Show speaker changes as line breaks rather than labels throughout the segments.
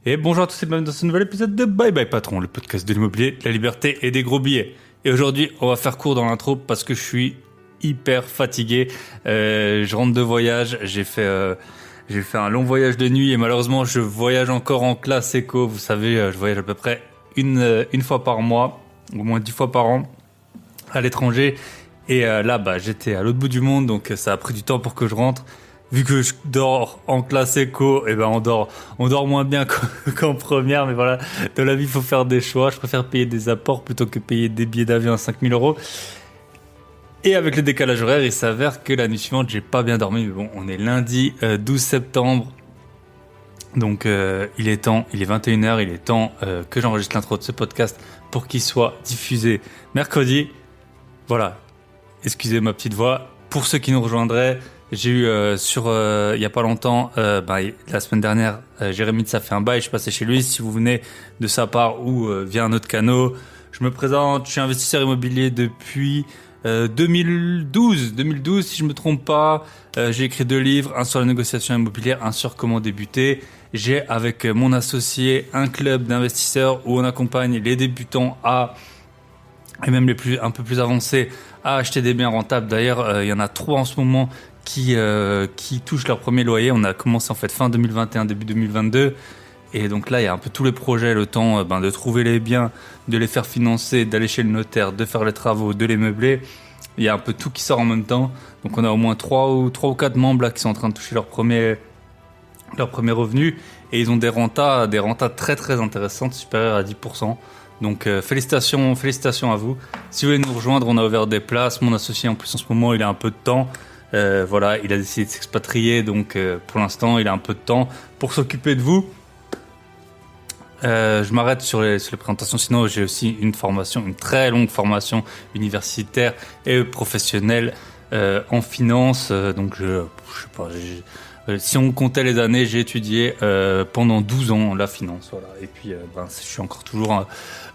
Et bonjour à tous et bienvenue dans ce nouvel épisode de Bye Bye Patron, le podcast de l'immobilier, de la liberté et des gros billets. Et aujourd'hui, on va faire court dans l'intro parce que je suis hyper fatigué. Je rentre de voyage, j'ai fait un long voyage de nuit et malheureusement, je voyage encore en classe éco. Vous savez, je voyage à peu près une fois par mois, au moins 10 fois par an, à l'étranger. Et là, j'étais à l'autre bout du monde, donc ça a pris du temps pour que je rentre. Vu que je dors en classe éco, on dort moins bien qu'en première, mais voilà, dans la vie, il faut faire des choix. Je préfère payer des apports plutôt que payer des billets d'avion à 5000 euros. Et avec le décalage horaire, il s'avère que la nuit suivante, j'ai pas bien dormi. Mais bon, on est lundi 12 septembre. Donc, il est 21h, il est temps que j'enregistre l'intro de ce podcast pour qu'il soit diffusé mercredi. Voilà, excusez ma petite voix. Pour ceux qui nous rejoindraient, j'ai eu il y a pas longtemps, la semaine dernière, Jérémy de Ça fait un bail, je suis passé chez lui. Si vous venez de sa part ou via un autre canal, je me présente, je suis investisseur immobilier depuis 2012 si je me trompe pas. J'ai écrit 2 livres, un sur la négociation immobilière, un sur comment débuter. J'ai avec mon associé un club d'investisseurs où on accompagne les débutants et même un peu plus avancés à acheter des biens rentables. D'ailleurs, il y en a 3 en ce moment qui touchent leur premier loyer. On a commencé en fait fin 2021, début 2022. Et donc là, il y a un peu tous les projets, le temps de trouver les biens, de les faire financer, d'aller chez le notaire, de faire les travaux, de les meubler. Il y a un peu tout qui sort en même temps. Donc on a au moins 3 ou 4 membres là qui sont en train de toucher leur premier revenu. Et ils ont des rentas très très intéressantes, supérieures à 10%. Donc félicitations à vous. Si vous voulez nous rejoindre, on a ouvert des places. Mon associé en plus en ce moment, il a un peu de temps. Voilà, il a décidé de s'expatrier, donc pour l'instant, il a un peu de temps pour s'occuper de vous. Je m'arrête sur les présentations, sinon j'ai aussi une très longue formation universitaire et professionnelle en finance. Donc je sais pas, si on comptait les années, j'ai étudié pendant 12 ans la finance, voilà. Et puis je suis encore toujours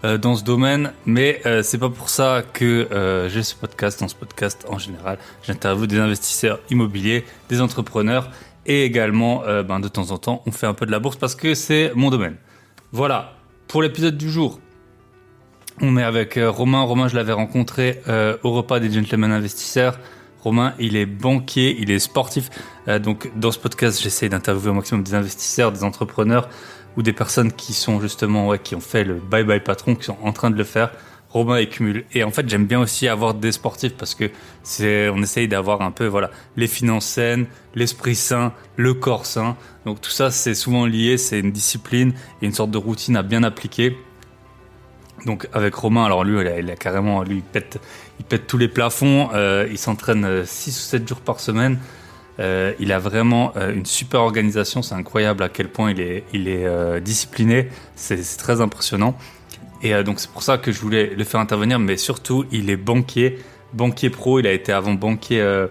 dans ce domaine, mais c'est pas pour ça que j'ai ce podcast. Dans ce podcast, en général, j'interviewe des investisseurs immobiliers, des entrepreneurs, et également de temps en temps, on fait un peu de la bourse parce que c'est mon domaine. Voilà, pour l'épisode du jour, on est avec Romain. Romain, je l'avais rencontré au repas des Gentlemen Investisseurs. Romain, il est banquier, il est sportif. Donc, dans ce podcast, j'essaie d'interviewer au maximum des investisseurs, des entrepreneurs ou des personnes qui sont justement, qui ont fait le Bye Bye Patron, qui sont en train de le faire. Romain, il cumule. Et en fait, j'aime bien aussi avoir des sportifs parce que on essaye d'avoir un peu, les finances saines, l'esprit sain, le corps sain. Donc, tout ça, c'est souvent lié, c'est une discipline et une sorte de routine à bien appliquer. Donc avec Romain, alors lui, il a carrément, il pète tous les plafonds. Il s'entraîne 6 ou 7 jours par semaine. Il a vraiment une super organisation. C'est incroyable à quel point il est discipliné. C'est très impressionnant. Et donc c'est pour ça que je voulais le faire intervenir. Mais surtout, il est banquier pro. Il a été avant banquier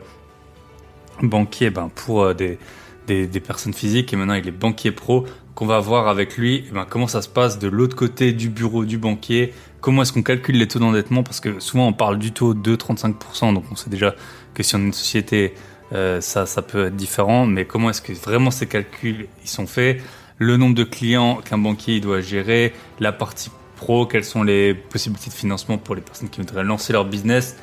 pour des personnes physiques et maintenant il est banquier pro. Qu'on va voir avec lui comment ça se passe de l'autre côté du bureau du banquier, comment est-ce qu'on calcule les taux d'endettement, parce que souvent on parle du taux de 35%, donc on sait déjà que si on est une société, ça peut être différent, mais comment est-ce que vraiment ces calculs ils sont faits, le nombre de clients qu'un banquier il doit gérer, la partie pro, quelles sont les possibilités de financement pour les personnes qui voudraient lancer leur business,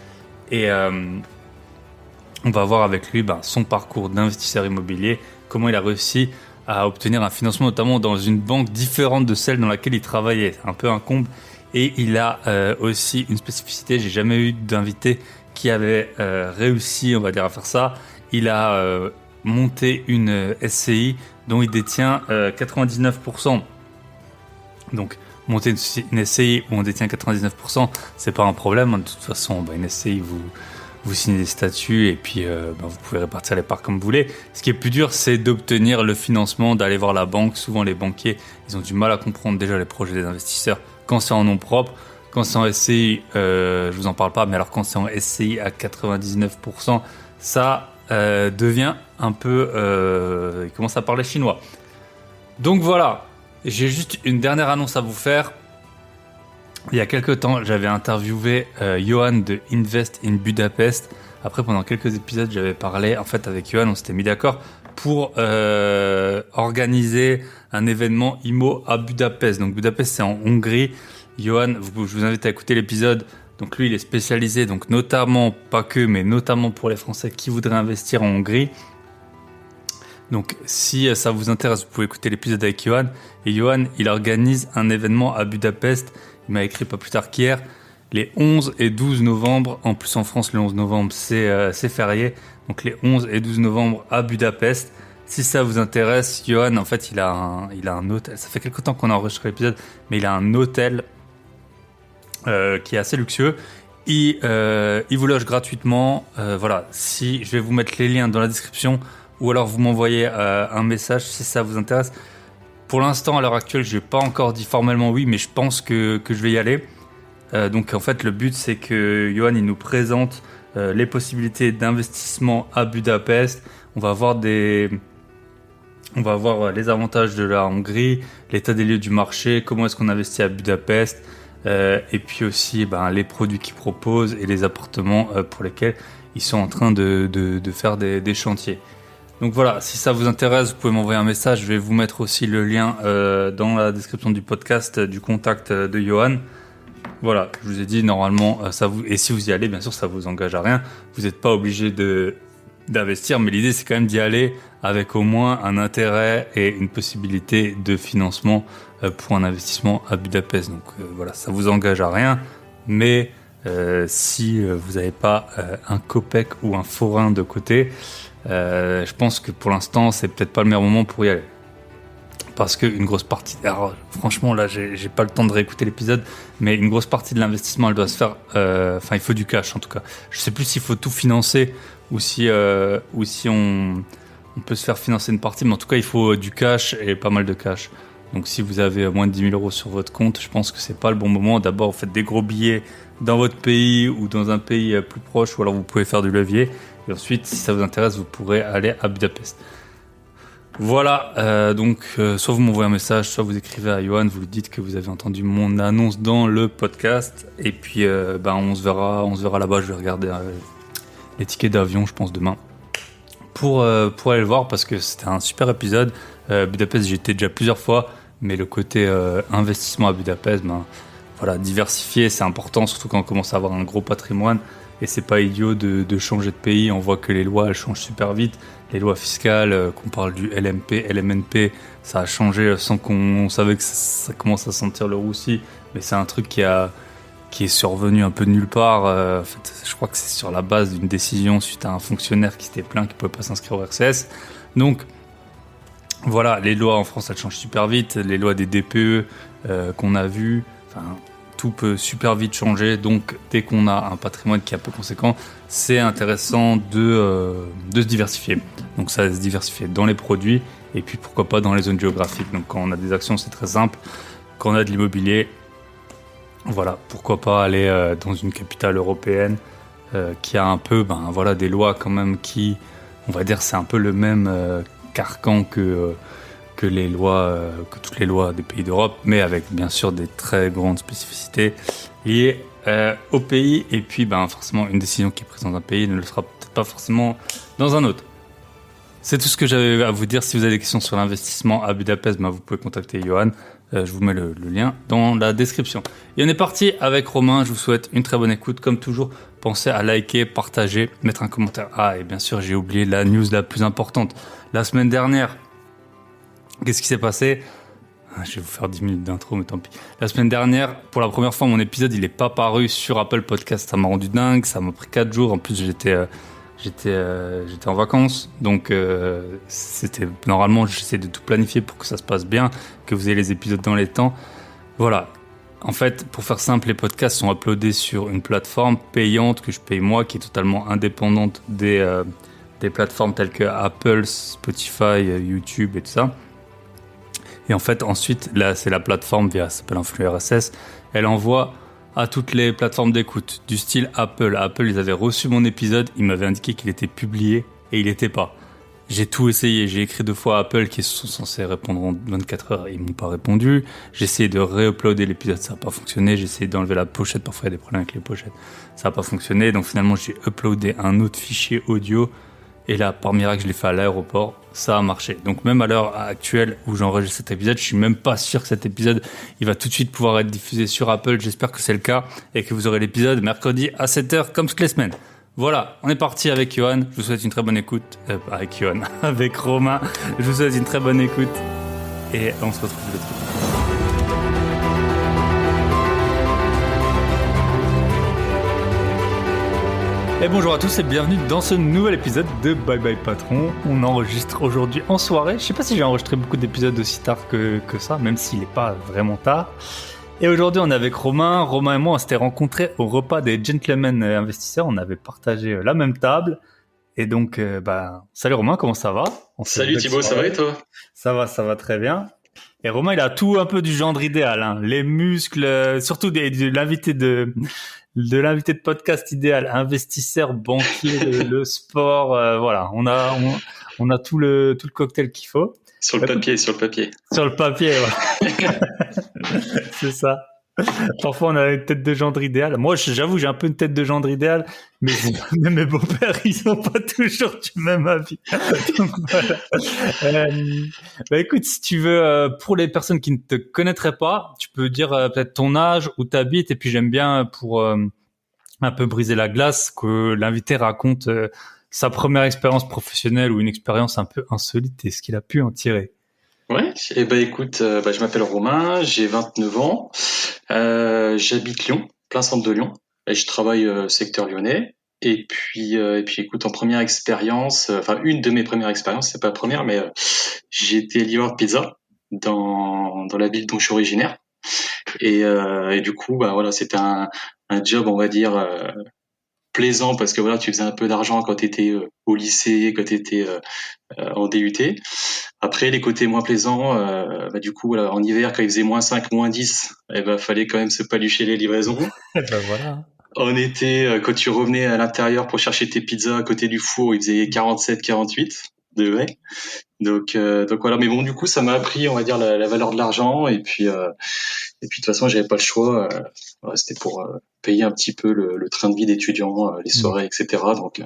et on va voir avec lui son parcours d'investisseur immobilier, comment il a réussi à obtenir un financement, notamment dans une banque différente de celle dans laquelle il travaillait. C'est un peu un comble. Et il a aussi une spécificité. J'ai jamais eu d'invité qui avait réussi, on va dire, à faire ça. Il a monté une SCI dont il détient 99%. Donc, monter une SCI où on détient 99%, c'est pas un problème. De toute façon, une SCI, vous signez des statuts et puis vous pouvez répartir les parts comme vous voulez. Ce qui est plus dur, c'est d'obtenir le financement, d'aller voir la banque. Souvent, les banquiers, ils ont du mal à comprendre déjà les projets des investisseurs quand c'est en nom propre. Quand c'est en SCI, je vous en parle pas, mais alors quand c'est en SCI à 99%, ça devient un peu... il commence à parler chinois. Donc voilà, j'ai juste une dernière annonce à vous faire. Il y a quelques temps, j'avais interviewé Johan de Invest in Budapest. Après, pendant quelques épisodes, j'avais parlé, en fait, avec Johan, on s'était mis d'accord pour organiser un événement IMO à Budapest. Donc Budapest, c'est en Hongrie. Johan, je vous invite à écouter l'épisode. Donc lui, il est spécialisé, donc notamment, pas que, mais notamment pour les Français qui voudraient investir en Hongrie. Donc si ça vous intéresse, vous pouvez écouter l'épisode avec Johan. Et Johan, il organise un événement à Budapest. Il m'a écrit pas plus tard qu'hier, les 11 et 12 novembre. En plus en France, le 11 novembre, c'est férié. Donc les 11 et 12 novembre à Budapest. Si ça vous intéresse, Johan, en fait, il a un hôtel. Ça fait quelque temps qu'on a enregistré l'épisode, mais il a un hôtel qui est assez luxueux. Il vous loge gratuitement. Voilà, si je vais vous mettre les liens dans la description, ou alors vous m'envoyez un message si ça vous intéresse. Pour l'instant, à l'heure actuelle, je n'ai pas encore dit formellement oui, mais je pense que je vais y aller. Donc en fait, le but, c'est que Johan il nous présente les possibilités d'investissement à Budapest. On va voir les avantages de la Hongrie, l'état des lieux du marché, comment est-ce qu'on investit à Budapest, et puis aussi les produits qu'ils proposent et les appartements pour lesquels ils sont en train de faire des chantiers. Donc voilà, si ça vous intéresse, vous pouvez m'envoyer un message. Je vais vous mettre aussi le lien dans la description du podcast du contact de Johan. Voilà, je vous ai dit, normalement, et si vous y allez, bien sûr, ça vous engage à rien. Vous n'êtes pas obligé d'investir, mais l'idée, c'est quand même d'y aller avec au moins un intérêt et une possibilité de financement pour un investissement à Budapest. Donc voilà, ça vous engage à rien, mais si vous n'avez pas un copec ou un forain de côté, je pense que pour l'instant, c'est peut-être pas le meilleur moment pour y aller. Parce qu'une grosse partie... Alors, franchement, là, j'ai pas le temps de réécouter l'épisode, mais une grosse partie de l'investissement, elle doit se faire... il faut du cash, en tout cas. Je sais plus s'il faut tout financer ou si on peut se faire financer une partie, mais en tout cas, il faut du cash et pas mal de cash. Donc, si vous avez moins de 10 000 euros sur votre compte, je pense que c'est pas le bon moment. D'abord, vous faites des gros billets dans votre pays ou dans un pays plus proche, ou alors vous pouvez faire du levier. Et ensuite, si ça vous intéresse, vous pourrez aller à Budapest. Voilà, donc soit vous m'envoyez un message, soit vous écrivez à Johan, vous lui dites que vous avez entendu mon annonce dans le podcast, et puis on se verra là-bas. Je vais regarder les tickets d'avion, je pense demain, pour aller le voir, parce que c'était un super épisode. Budapest, j'y étais déjà plusieurs fois, mais le côté investissement à Budapest, voilà, diversifier, c'est important, surtout quand on commence à avoir un gros patrimoine. Et c'est pas idiot de changer de pays. On voit que les lois, elles changent super vite. Les lois fiscales, qu'on parle du LMP, LMNP, ça a changé sans qu'on savait que ça commence à sentir le roussi. Mais c'est un truc qui est survenu un peu de nulle part. En fait, je crois que c'est sur la base d'une décision suite à un fonctionnaire qui s'était plaint qu'il ne pouvait pas s'inscrire au RCS. Donc, voilà, les lois en France, elles changent super vite. Les lois des DPE qu'on a vues, tout peut super vite changer, donc dès qu'on a un patrimoine qui est un peu conséquent, c'est intéressant de se diversifier. Donc ça va se diversifier dans les produits et puis pourquoi pas dans les zones géographiques. Donc quand on a des actions, c'est très simple. Quand on a de l'immobilier, voilà, pourquoi pas aller dans une capitale européenne qui a un peu des lois quand même qui, on va dire, c'est un peu le même carcan que les lois, que toutes les lois des pays d'Europe, mais avec bien sûr des très grandes spécificités liées au pays. Et puis forcément, une décision qui est prise dans un pays ne le sera peut-être pas forcément dans un autre. C'est tout ce que j'avais à vous dire. Si vous avez des questions sur l'investissement à Budapest, vous pouvez contacter Johan. Je vous mets le lien dans la description. Et on est parti avec Romain. Je vous souhaite une très bonne écoute. Comme toujours, pensez à liker, partager, mettre un commentaire. Ah, et bien sûr, j'ai oublié la news la plus importante. La semaine dernière, qu'est-ce qui s'est passé ? Je vais vous faire 10 minutes d'intro, mais tant pis. La semaine dernière, pour la première fois, mon épisode, il n'est pas paru sur Apple Podcast. Ça m'a rendu dingue. Ça m'a pris 4 jours. En plus, j'étais en vacances. Donc, normalement, j'essaie de tout planifier pour que ça se passe bien, que vous ayez les épisodes dans les temps. Voilà. En fait, pour faire simple, les podcasts sont uploadés sur une plateforme payante que je paye moi, qui est totalement indépendante des plateformes telles que Apple, Spotify, YouTube et tout ça. Et en fait, ensuite, là, c'est la plateforme ça s'appelle un flux RSS. Elle envoie à toutes les plateformes d'écoute, du style Apple. Apple, ils avaient reçu mon épisode, ils m'avaient indiqué qu'il était publié et il n'était pas. J'ai tout essayé, j'ai écrit 2 fois à Apple qui sont censés répondre en 24 heures, ils m'ont pas répondu. J'ai essayé de réuploader l'épisode, ça n'a pas fonctionné. J'ai essayé d'enlever la pochette, parfois il y a des problèmes avec les pochettes, ça n'a pas fonctionné. Donc finalement, j'ai uploadé un autre fichier audio Et là, par miracle, je l'ai fait à l'aéroport, ça a marché. Donc même à l'heure actuelle où j'enregistre cet épisode, je suis même pas sûr que cet épisode, il va tout de suite pouvoir être diffusé sur Apple. J'espère que c'est le cas et que vous aurez l'épisode mercredi à 7h comme toutes les semaines. Voilà, on est parti avec Johan. Je vous souhaite une très bonne écoute. Avec Johan, avec Romain. Je vous souhaite une très bonne écoute. Et on se retrouve tout de suite. Et bonjour à tous et bienvenue dans ce nouvel épisode de Bye Bye Patron. On enregistre aujourd'hui en soirée. Je sais pas si j'ai enregistré beaucoup d'épisodes aussi tard que ça, même s'il n'est pas vraiment tard. Et aujourd'hui, on est avec Romain. Romain et moi, on s'était rencontrés au repas des Gentlemen Investisseurs. On avait partagé la même table. Et donc, salut Romain, comment ça va?
Salut Thibaut, ça va et toi?
Ça va très bien. Et Romain, il a tout un peu du genre idéal, hein. Les muscles, surtout de l'invité de podcast idéal, investisseur, banquier, le sport, voilà. On a tout le cocktail qu'il faut.
Sur le papier. Sur
le papier, voilà. C'est ça. Parfois, on a une tête de gendre idéal. Moi, j'avoue, j'ai un peu une tête de gendre idéal, mais même mes beaux-pères, ils ont pas toujours du même avis. Donc, voilà. Écoute, si tu veux, pour les personnes qui ne te connaîtraient pas, tu peux dire peut-être ton âge, où tu habites, et puis j'aime bien pour un peu briser la glace que l'invité raconte sa première expérience professionnelle ou une expérience un peu insolite et ce qu'il a pu en tirer.
Ouais, écoute, je m'appelle Romain, j'ai 29 ans, j'habite Lyon, plein centre de Lyon, et je travaille secteur lyonnais. Et puis écoute, en première expérience, une de mes premières expériences, c'est pas la première, mais j'ai été livreur de pizza dans la ville dont je suis originaire. Et du coup, voilà, c'était un job, on va dire, plaisant parce que voilà, tu faisais un peu d'argent quand tu étais au lycée, quand tu étais en DUT. Après, les côtés moins plaisants, du coup, voilà, en hiver, quand il faisait -5, -10, fallait quand même se palucher les livraisons.
Voilà.
En été, quand tu revenais à l'intérieur pour chercher tes pizzas à côté du four, il faisait 47, 48 degrés. Donc voilà. Mais bon, du coup, ça m'a appris, on va dire, la valeur de l'argent. Et puis de toute façon, j'avais pas le choix. Voilà, c'était pour payer un petit peu le train de vie d'étudiant, les soirées, etc. Donc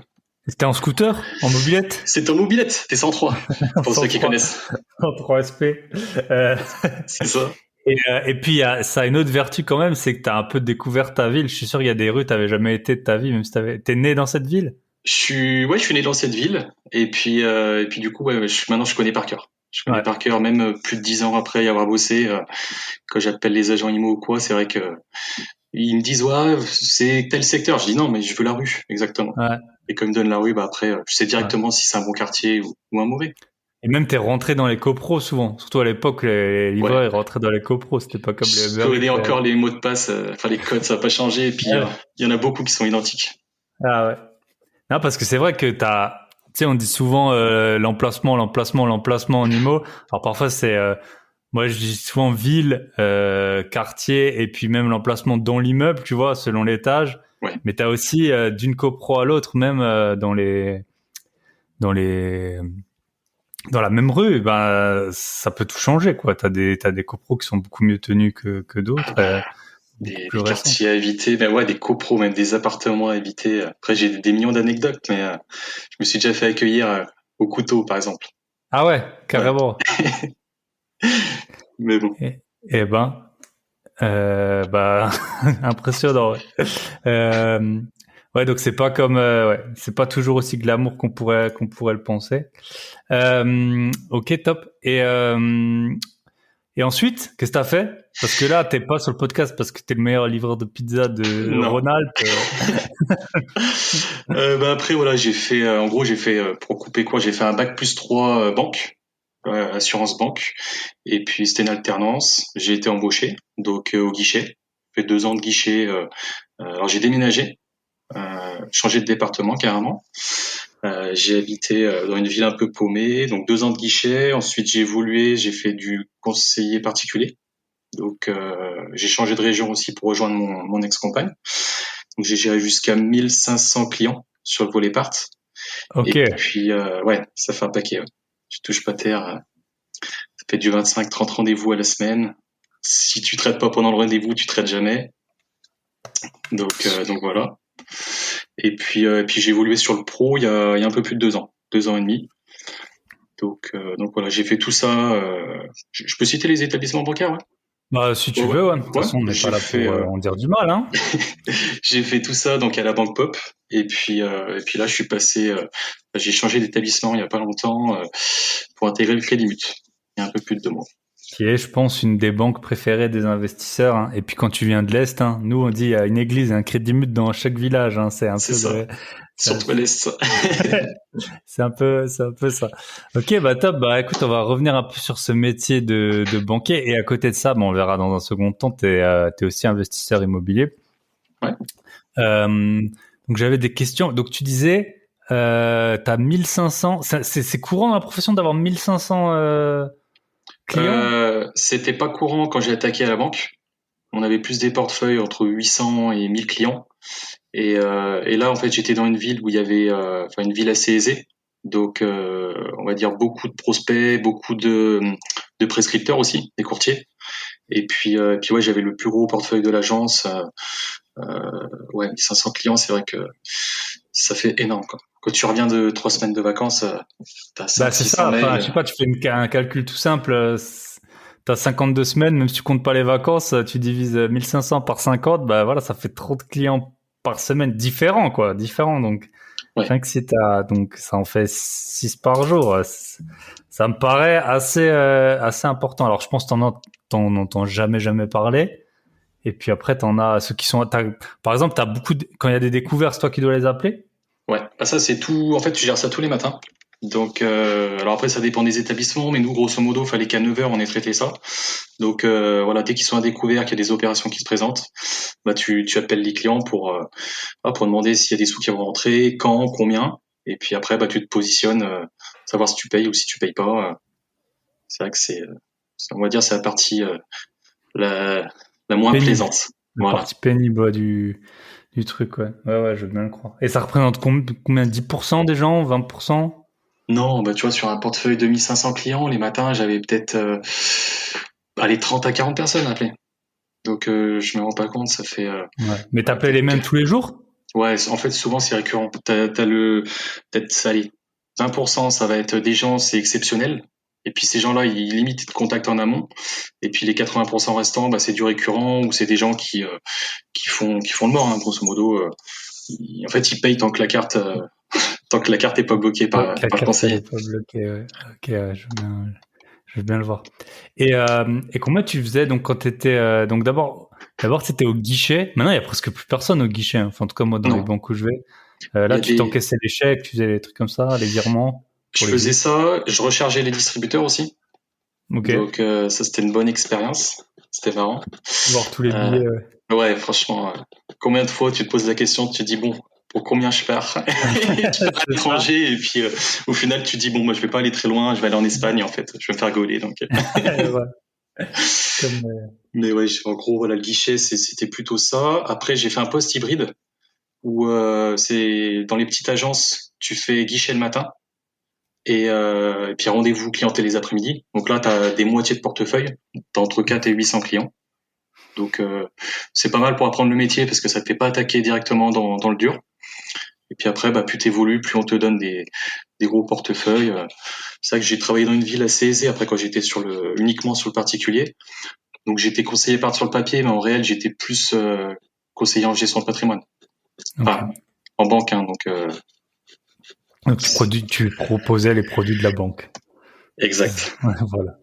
c'était en scooter, en mobilette?
C'était en mobilette, t'es 103, pour ceux qui connaissent.
103 SP.
C'est ça.
Et puis, ça a une autre vertu quand même, c'est que t'as un peu découvert ta ville. Je suis sûr qu'il y a des rues, t'avais jamais été de ta vie, même si t'es né dans cette ville?
Je suis né dans cette ville. Et puis du coup, maintenant, je connais par cœur. Je connais par cœur, même plus de 10 ans après y avoir bossé. Quand j'appelle les agents IMO ou quoi, c'est vrai que ils me disent, ouais, c'est tel secteur. Je dis non, mais je veux la rue, exactement.
Ouais.
Et comme ils me donnent la rue, après, je sais directement si c'est un bon quartier ou un mauvais.
Et même t'es rentré dans les copros souvent. Surtout à l'époque, les livreurs, ils rentraient dans les copros. C'était pas comme les Uber.
Je connais encore les mots de passe, les codes, ça n'a pas changé. Et puis, il y en a beaucoup qui sont identiques.
Ah ouais. Non, parce que c'est vrai que tu sais, on dit souvent l'emplacement en IMO. Alors parfois c'est, moi je dis souvent ville, quartier, et puis même l'emplacement dans l'immeuble, tu vois, selon l'étage.
Ouais.
Mais t'as aussi d'une copro à l'autre, même dans la même rue, ça peut tout changer, quoi. T'as des copros qui sont beaucoup mieux tenus que d'autres.
Des quartiers à éviter, des copros, même des appartements à éviter. Après, j'ai des millions d'anecdotes, mais je me suis déjà fait accueillir au couteau, par exemple.
Ah ouais, carrément.
Ouais. Mais bon.
Impressionnant. Ouais, donc c'est pas comme, c'est pas toujours aussi glamour qu'on pourrait le penser. Ok, top. Et ensuite, qu'est-ce que t'as fait? Parce que là, t'es pas sur le podcast parce que t'es le meilleur livreur de pizza de Rhône-Alpes.
Après, voilà, j'ai fait, pour couper quoi, j'ai fait un bac+3 banque, assurance banque. Et puis, c'était une alternance. J'ai été embauché, donc au guichet. J'ai fait 2 ans de guichet. Alors, j'ai déménagé, changé de département carrément. J'ai habité dans une ville un peu paumée, donc 2 ans de guichet. Ensuite, j'ai évolué, j'ai fait du conseiller particulier. Donc, j'ai changé de région aussi pour rejoindre mon ex-compagne. Donc, j'ai géré jusqu'à 1500 clients sur le volet part.
Ok.
Et puis, ça fait un paquet. Ouais. Tu touches pas terre. Ça fait du 25-30 rendez-vous à la semaine. Si tu traites pas pendant le rendez-vous, tu traites jamais. Donc voilà. Et puis j'ai évolué sur le pro il y a un peu plus de 2 ans. 2 ans et demi. Donc voilà, j'ai fait tout ça. Je peux citer les établissements bancaires, ouais.
Bah, si tu
Ouais,
veux, ouais. De toute
ouais.
façon, on n'est pas
J'ai
là
fait,
pour en dire du mal, hein.
j'ai fait tout ça donc à la Banque Pop. Et puis là, je suis passé. J'ai changé d'établissement il y a pas longtemps pour intégrer le Crédit Mutuel. Il y a un peu plus de 2 mois.
Qui est, je pense, une des banques préférées des investisseurs, hein. Et puis quand tu viens de l'Est, hein, nous on dit il y a une église et un crédit mutuel dans chaque village, hein. C'est un
C'est
peu
ça.
le, c'est
Surtout à l'Est.
c'est un peu ça. Ok, bah top. Bah écoute, on va revenir un peu sur ce métier de banquier. Et à côté de ça, bon, on verra dans un second temps. T'es aussi investisseur immobilier.
Ouais.
Euh, donc j'avais des questions. Donc tu disais, t'as 1500. C'est courant dans la profession d'avoir 1500 clients.
C'était pas courant quand j'ai attaqué à la banque. On avait plus des portefeuilles entre 800 et 1000 clients. Et là, en fait, j'étais dans une ville où il y avait, enfin, une ville assez aisée. Donc, on va dire beaucoup de prospects, beaucoup de prescripteurs aussi, des courtiers. Et puis ouais, j'avais le plus gros portefeuille de l'agence. Ouais, 500 clients, c'est vrai que ça fait énorme, quoi. Quand tu reviens de 3 semaines de vacances, t'as
Bah
500,
c'est
600
ça. Enfin, je sais
mails.
pas. Tu fais un calcul tout simple. T'as 52 semaines, même si tu comptes pas les vacances, tu divises 1500 par 50, bah voilà, ça fait trop de clients par semaine différents, quoi, différents. Donc,
Ouais.
rien que si donc ça en fait 6 par jour. Ça me paraît assez important. Alors, je pense que t'en entends jamais parler. Et puis après, t'en as ceux qui sont, par exemple, quand il y a des découvertes, c'est toi qui dois les appeler.
Ouais, bah ça c'est tout. En fait, tu gères ça tous les matins. Donc, alors après, ça dépend des établissements, mais nous, grosso modo, fallait qu'à 9 heures on ait traité ça. Donc, voilà, dès qu'ils sont à découvert, qu'il y a des opérations qui se présentent, bah tu appelles les clients pour demander s'il y a des sous qui vont rentrer, quand, combien. Et puis après, bah tu te positionnes, savoir si tu payes ou si tu payes pas. C'est vrai que on va dire, c'est la partie la, la moins
Pénible.
plaisante.
La
Voilà.
partie pénible du truc, ouais. Ouais, je veux bien le croire. Et ça représente combien? 10% des gens? 20%?
Non, bah tu vois, sur un portefeuille de 1500 clients, les matins, j'avais peut-être allez, 30 à 40 personnes appelées. Donc je me rends pas compte, ça fait
Ouais. Mais
ouais,
t'appelles les mêmes tous les jours?
ouais, en fait souvent c'est récurrent. T'as le peut-être allez, 20% ça va être des gens, c'est exceptionnel. Et puis ces gens-là, ils limitent de contact en amont. Et puis les 80% restants, bah, c'est du récurrent ou c'est des gens qui font le mort, hein, grosso modo. En fait, ils payent tant que la carte est pas bloquée
Tant que la
par le
carte elle
conseiller.
est pas bloquée, ouais. Ok, ouais, je veux bien le voir. Et comment tu faisais donc quand t'étais donc d'abord t'étais au guichet. Maintenant il y a presque plus personne au guichet, hein. Enfin en tout cas moi dans les
Non,
banques où je vais,
il y
là
a
tu
des.
t'encaissais les chèques, tu faisais les trucs comme ça, les virements
Je
pour les
faisais
billets.
ça, je rechargeais les distributeurs aussi.
Ok.
Donc ça c'était une bonne expérience. C'était marrant.
Voir tous les
Euh,
billets.
ouais, franchement, combien de fois tu te poses la question, tu te dis bon, pour combien je pars? Et tu pars à
C'est ça.
l'étranger et puis au final tu te dis bon, moi je vais pas aller très loin, je vais aller en Espagne en fait, je vais me faire gauler donc.
Ouais. Comme
Mais ouais, en gros voilà le guichet c'était plutôt ça. Après j'ai fait un poste hybride où c'est dans les petites agences, tu fais guichet le matin et puis rendez-vous clientèle les après-midi. Donc là tu as des moitiés de portefeuille, tu as entre 4 et 800 clients. Donc c'est pas mal pour apprendre le métier parce que ça te fait pas attaquer directement dans le dur. Et puis après, bah, plus t'évolues, plus on te donne des gros portefeuilles. C'est vrai que j'ai travaillé dans une ville assez aisée après quand j'étais uniquement sur le particulier. Donc j'étais conseiller par sur le papier, mais en réel j'étais plus conseiller en gestion de patrimoine.
ok.
Enfin, en banque, hein, donc
Donc tu proposais les produits de la banque.
exact.
Ouais, voilà.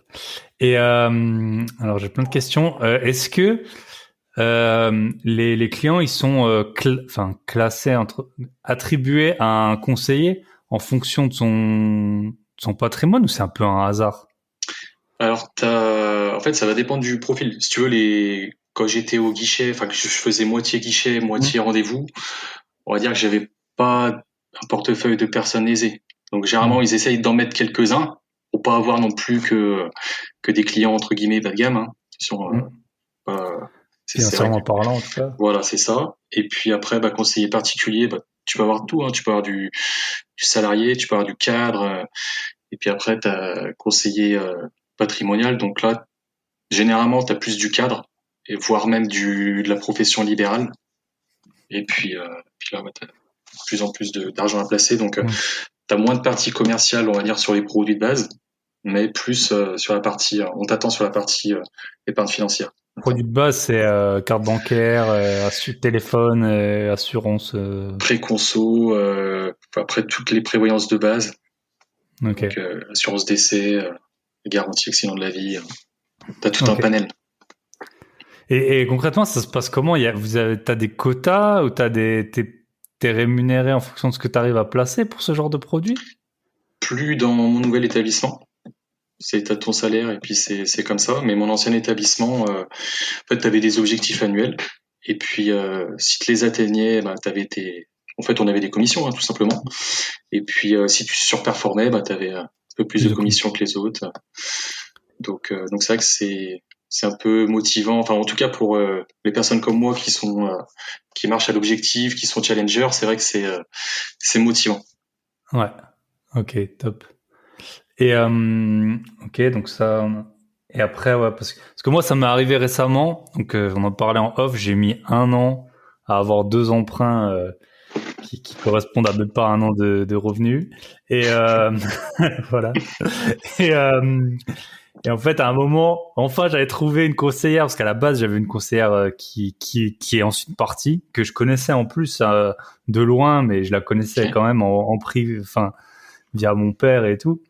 Et alors j'ai plein de questions. Est-ce que les clients ils sont enfin classés attribués à un conseiller en fonction de son patrimoine ou c'est un peu un hasard?
Alors en fait, ça va dépendre du profil. Si tu veux, quand j'étais au guichet, enfin que je faisais moitié guichet,
Hmm.
moitié rendez-vous, on va dire que j'avais pas un portefeuille de personnes aisées. Donc généralement,
Hmm.
ils essayent d'en mettre quelques-uns pour pas avoir non plus que des clients entre guillemets bas de gamme, hein, qui sont
Hmm.
pas. C'est vrai que
Financièrement parlant en tout cas.
voilà, c'est ça. Et puis après, bah, conseiller particulier, bah, tu peux avoir tout, hein. Tu peux avoir du salarié, tu peux avoir du cadre. Et puis après, tu as conseiller patrimonial. Donc là, généralement, tu as plus du cadre, et voire même de la profession libérale. Et puis là, ouais, tu as de plus en plus d'argent à placer. Donc
Hmm.
t'as moins de partie commerciale, on va dire, sur les produits de base, mais plus sur la partie, on t'attend sur la partie épargne financière.
Produit de base, c'est carte bancaire, téléphone, assurance.
Pré-conso, après toutes les prévoyances de base,
Ok.
donc assurance décès, garantie accident de la vie, t'as tout un
Ok.
panel.
Et concrètement, ça se passe comment? T'as des quotas ou t'es rémunéré en fonction de ce que tu arrives à placer pour ce genre de produit?
Plus dans mon nouvel établissement, t'as ton salaire et puis c'est comme ça. Mais mon ancien établissement, en fait, t'avais des objectifs annuels et puis si tu les atteignais, bah, en fait, on avait des commissions, hein, tout simplement. Et puis si tu surperformais, bah, t'avais un peu plus de commissions que les autres. Donc c'est vrai que c'est un peu motivant. Enfin, en tout cas pour les personnes comme moi qui marchent à l'objectif, qui sont challengers, c'est vrai que c'est motivant.
Ouais. Ok, top. Et ok, donc ça. Et après, ouais, parce que moi, ça m'est arrivé récemment. Donc, on en parlait en off. J'ai mis 1 an à avoir 2 emprunts qui correspondent à même pas 1 an de revenus. Et voilà. Et, euh, et en fait, à un moment, enfin, j'avais trouvé une conseillère parce qu'à la base, j'avais une conseillère qui est ensuite partie, que je connaissais en plus de loin, mais je la connaissais
Okay.
quand même en privé, enfin via mon père et tout.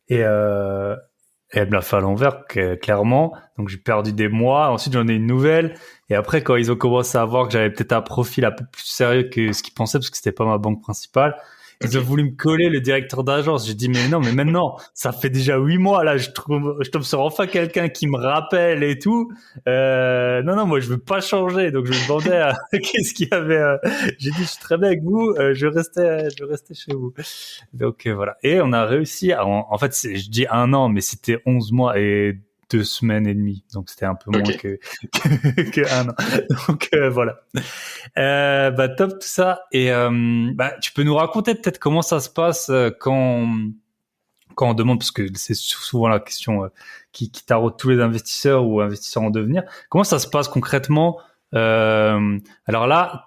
Et, et elle me l'a fait à l'envers, clairement. Donc j'ai perdu des mois. Ensuite j'en ai une nouvelle. Et après quand ils ont commencé à voir que j'avais peut-être un profil un peu plus sérieux que ce qu'ils pensaient, parce que c'était pas ma banque principale, ils ont
Okay.
voulu me coller le directeur d'agence. J'ai dit mais non, mais maintenant ça fait déjà 8 mois là. Je tombe sur enfin quelqu'un qui me rappelle et tout. Non non, moi je veux pas changer. Donc je me demandais qu'est-ce qu'il y avait. J'ai dit je suis très bien avec vous. Je restais chez vous. Donc voilà. Et on a réussi en fait, je dis 1 an, mais c'était 11 mois et 2 semaines et demie. Donc c'était un peu moins
Okay.
que 1 an. Donc voilà. Bah top tout ça. Et bah tu peux nous raconter peut-être comment ça se passe quand on demande, parce que c'est souvent la question qui taraude tous les investisseurs ou investisseurs en devenir. Comment ça se passe concrètement? Alors là,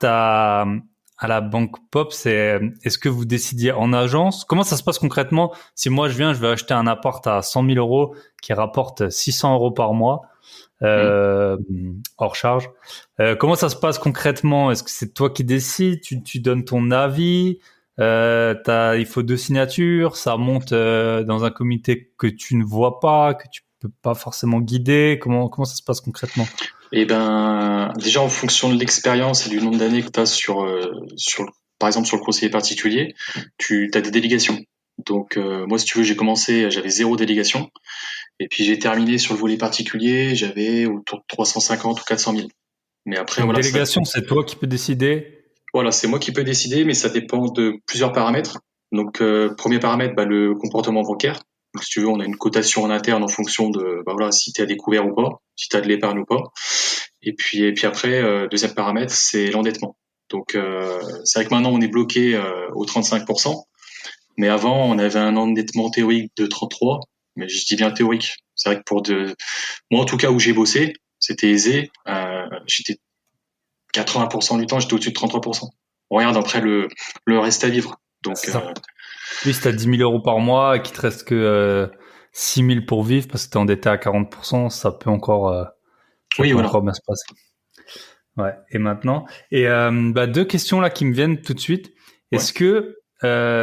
à la banque Pop, est-ce que vous décidiez en agence? Comment ça se passe concrètement? Si moi je vais acheter un appart à 100 000 euros qui rapporte 600 euros par mois,
Hmm.
hors charge. Comment ça se passe concrètement? Est-ce que c'est toi qui décides? Tu donnes ton avis? Il faut 2 signatures, ça monte dans un comité que tu ne vois pas, que tu peux pas forcément guider. Comment ça se passe concrètement?
Et ben, déjà en fonction de l'expérience et du nombre d'années que tu as par exemple sur le conseiller particulier, tu as des délégations. Donc moi, si tu veux, j'avais 0 délégation. Et puis j'ai terminé sur le volet particulier, j'avais autour de 350 ou 400 000. Mais après,
Donc
voilà,
délégation, c'est toi qui peux décider.
voilà, c'est moi qui peux décider, mais ça dépend de plusieurs paramètres. Donc premier paramètre, bah, le comportement bancaire. Donc, si tu veux, on a une cotation en interne en fonction de bah, voilà, si tu es à découvert ou pas, si tu as de l'épargne ou pas. Et puis après, deuxième paramètre, c'est l'endettement. Donc c'est vrai que maintenant on est bloqué au 35%, mais avant on avait un endettement théorique de 33, mais je dis bien théorique. C'est vrai que moi en tout cas où j'ai bossé, c'était aisé. J'étais 80% du temps, j'étais au-dessus de 33%. On regarde après le reste à vivre. Donc
C'est ça. Oui, si t'as 10 000 euros par mois et qu'il te reste que 6 000 pour vivre parce que t'es endetté à 40%, ça
oui,
peut
voilà.
encore bien se passer. Ouais. Et maintenant, bah, 2 questions là qui me viennent tout de suite.
Ouais.
Est-ce que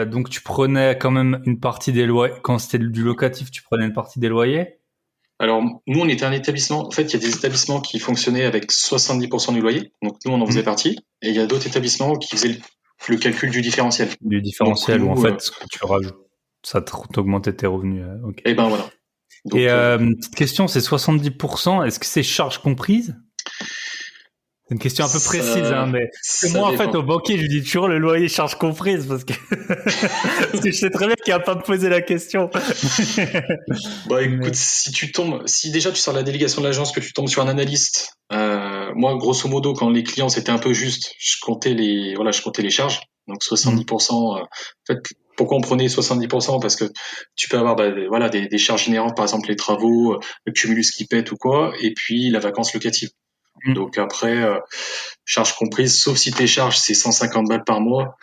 donc tu prenais quand même une partie des loyers quand c'était du locatif, tu prenais une partie des loyers?
Alors nous on était un établissement. En fait, il y a des établissements qui fonctionnaient avec 70% du loyer. Donc nous on en faisait
Hmm.
partie. Et il y a d'autres établissements qui faisaient le calcul du différentiel.
Du
Donc
différentiel ou en
nous,
fait ce que tu rajoutes, ça t'augmentait tes revenus. Ok.
et ben voilà.
Et
Donc
petite question, c'est 70%. Est-ce que c'est charges comprises? C'est une question un peu précise, hein, mais parce que
ça
moi, en fait,
dépend.
au banquier, je lui dis toujours le loyer charge comprise parce que parce que je sais très bien qu'il va pas me poser la question.
Bah écoute,
Mais
si déjà tu sors de la délégation de l'agence, que tu tombes sur un analyste, moi grosso modo quand les clients c'était un peu juste, je comptais les charges, donc
hmm.
70%. En fait, pourquoi on prenait 70%? Parce que tu peux avoir voilà des charges générantes, par exemple les travaux, le cumulus qui pète ou quoi, et puis la vacance locative.
Hmm.
Donc après, charges comprises, sauf si tes charges c'est 150 balles par mois.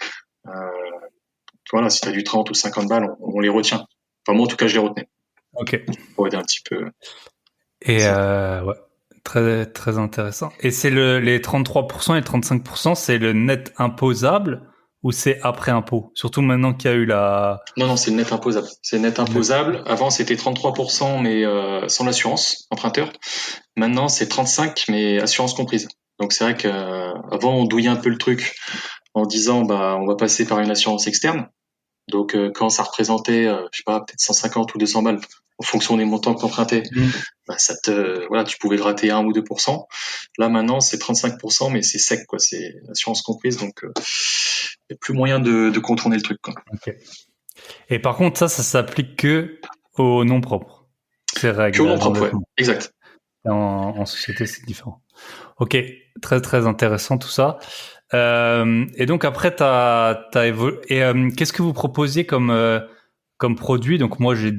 voilà, si tu as du 30 ou 50 balles, on les retient. Enfin, moi, en tout cas, je les retenais.
Ok.
Pour aider un petit peu.
Et ouais, très très intéressant. Et c'est les 33% et 35%, c'est le net imposable ou c'est après impôt? Surtout maintenant qu'il y a eu
Non, c'est le net imposable. C'est le net imposable. Avant, c'était 33%, mais sans l'assurance emprunteur. Maintenant, c'est 35, mais assurance comprise. Donc, c'est vrai qu'avant, on douillait un peu le truc en disant, bah, on va passer par une assurance externe. Donc, quand ça représentait, je sais pas, peut-être 150 ou 200 balles, en fonction des montants que t'empruntais, bah, voilà, tu pouvais gratter 1 ou 2%. Là, maintenant, c'est 35%, mais c'est sec, quoi. C'est assurance comprise, donc, il n'y a plus moyen de contourner le truc, quoi.
Ok. Et par contre, ça s'applique que aux noms propres. Ces
Que au
règles
nom propre, ouais.
d'endettement.
Exact.
En société, c'est différent. Ok, très très intéressant tout ça. Et donc après, t'as évolué. Et qu'est-ce que vous proposiez comme produit? Donc moi, j'ai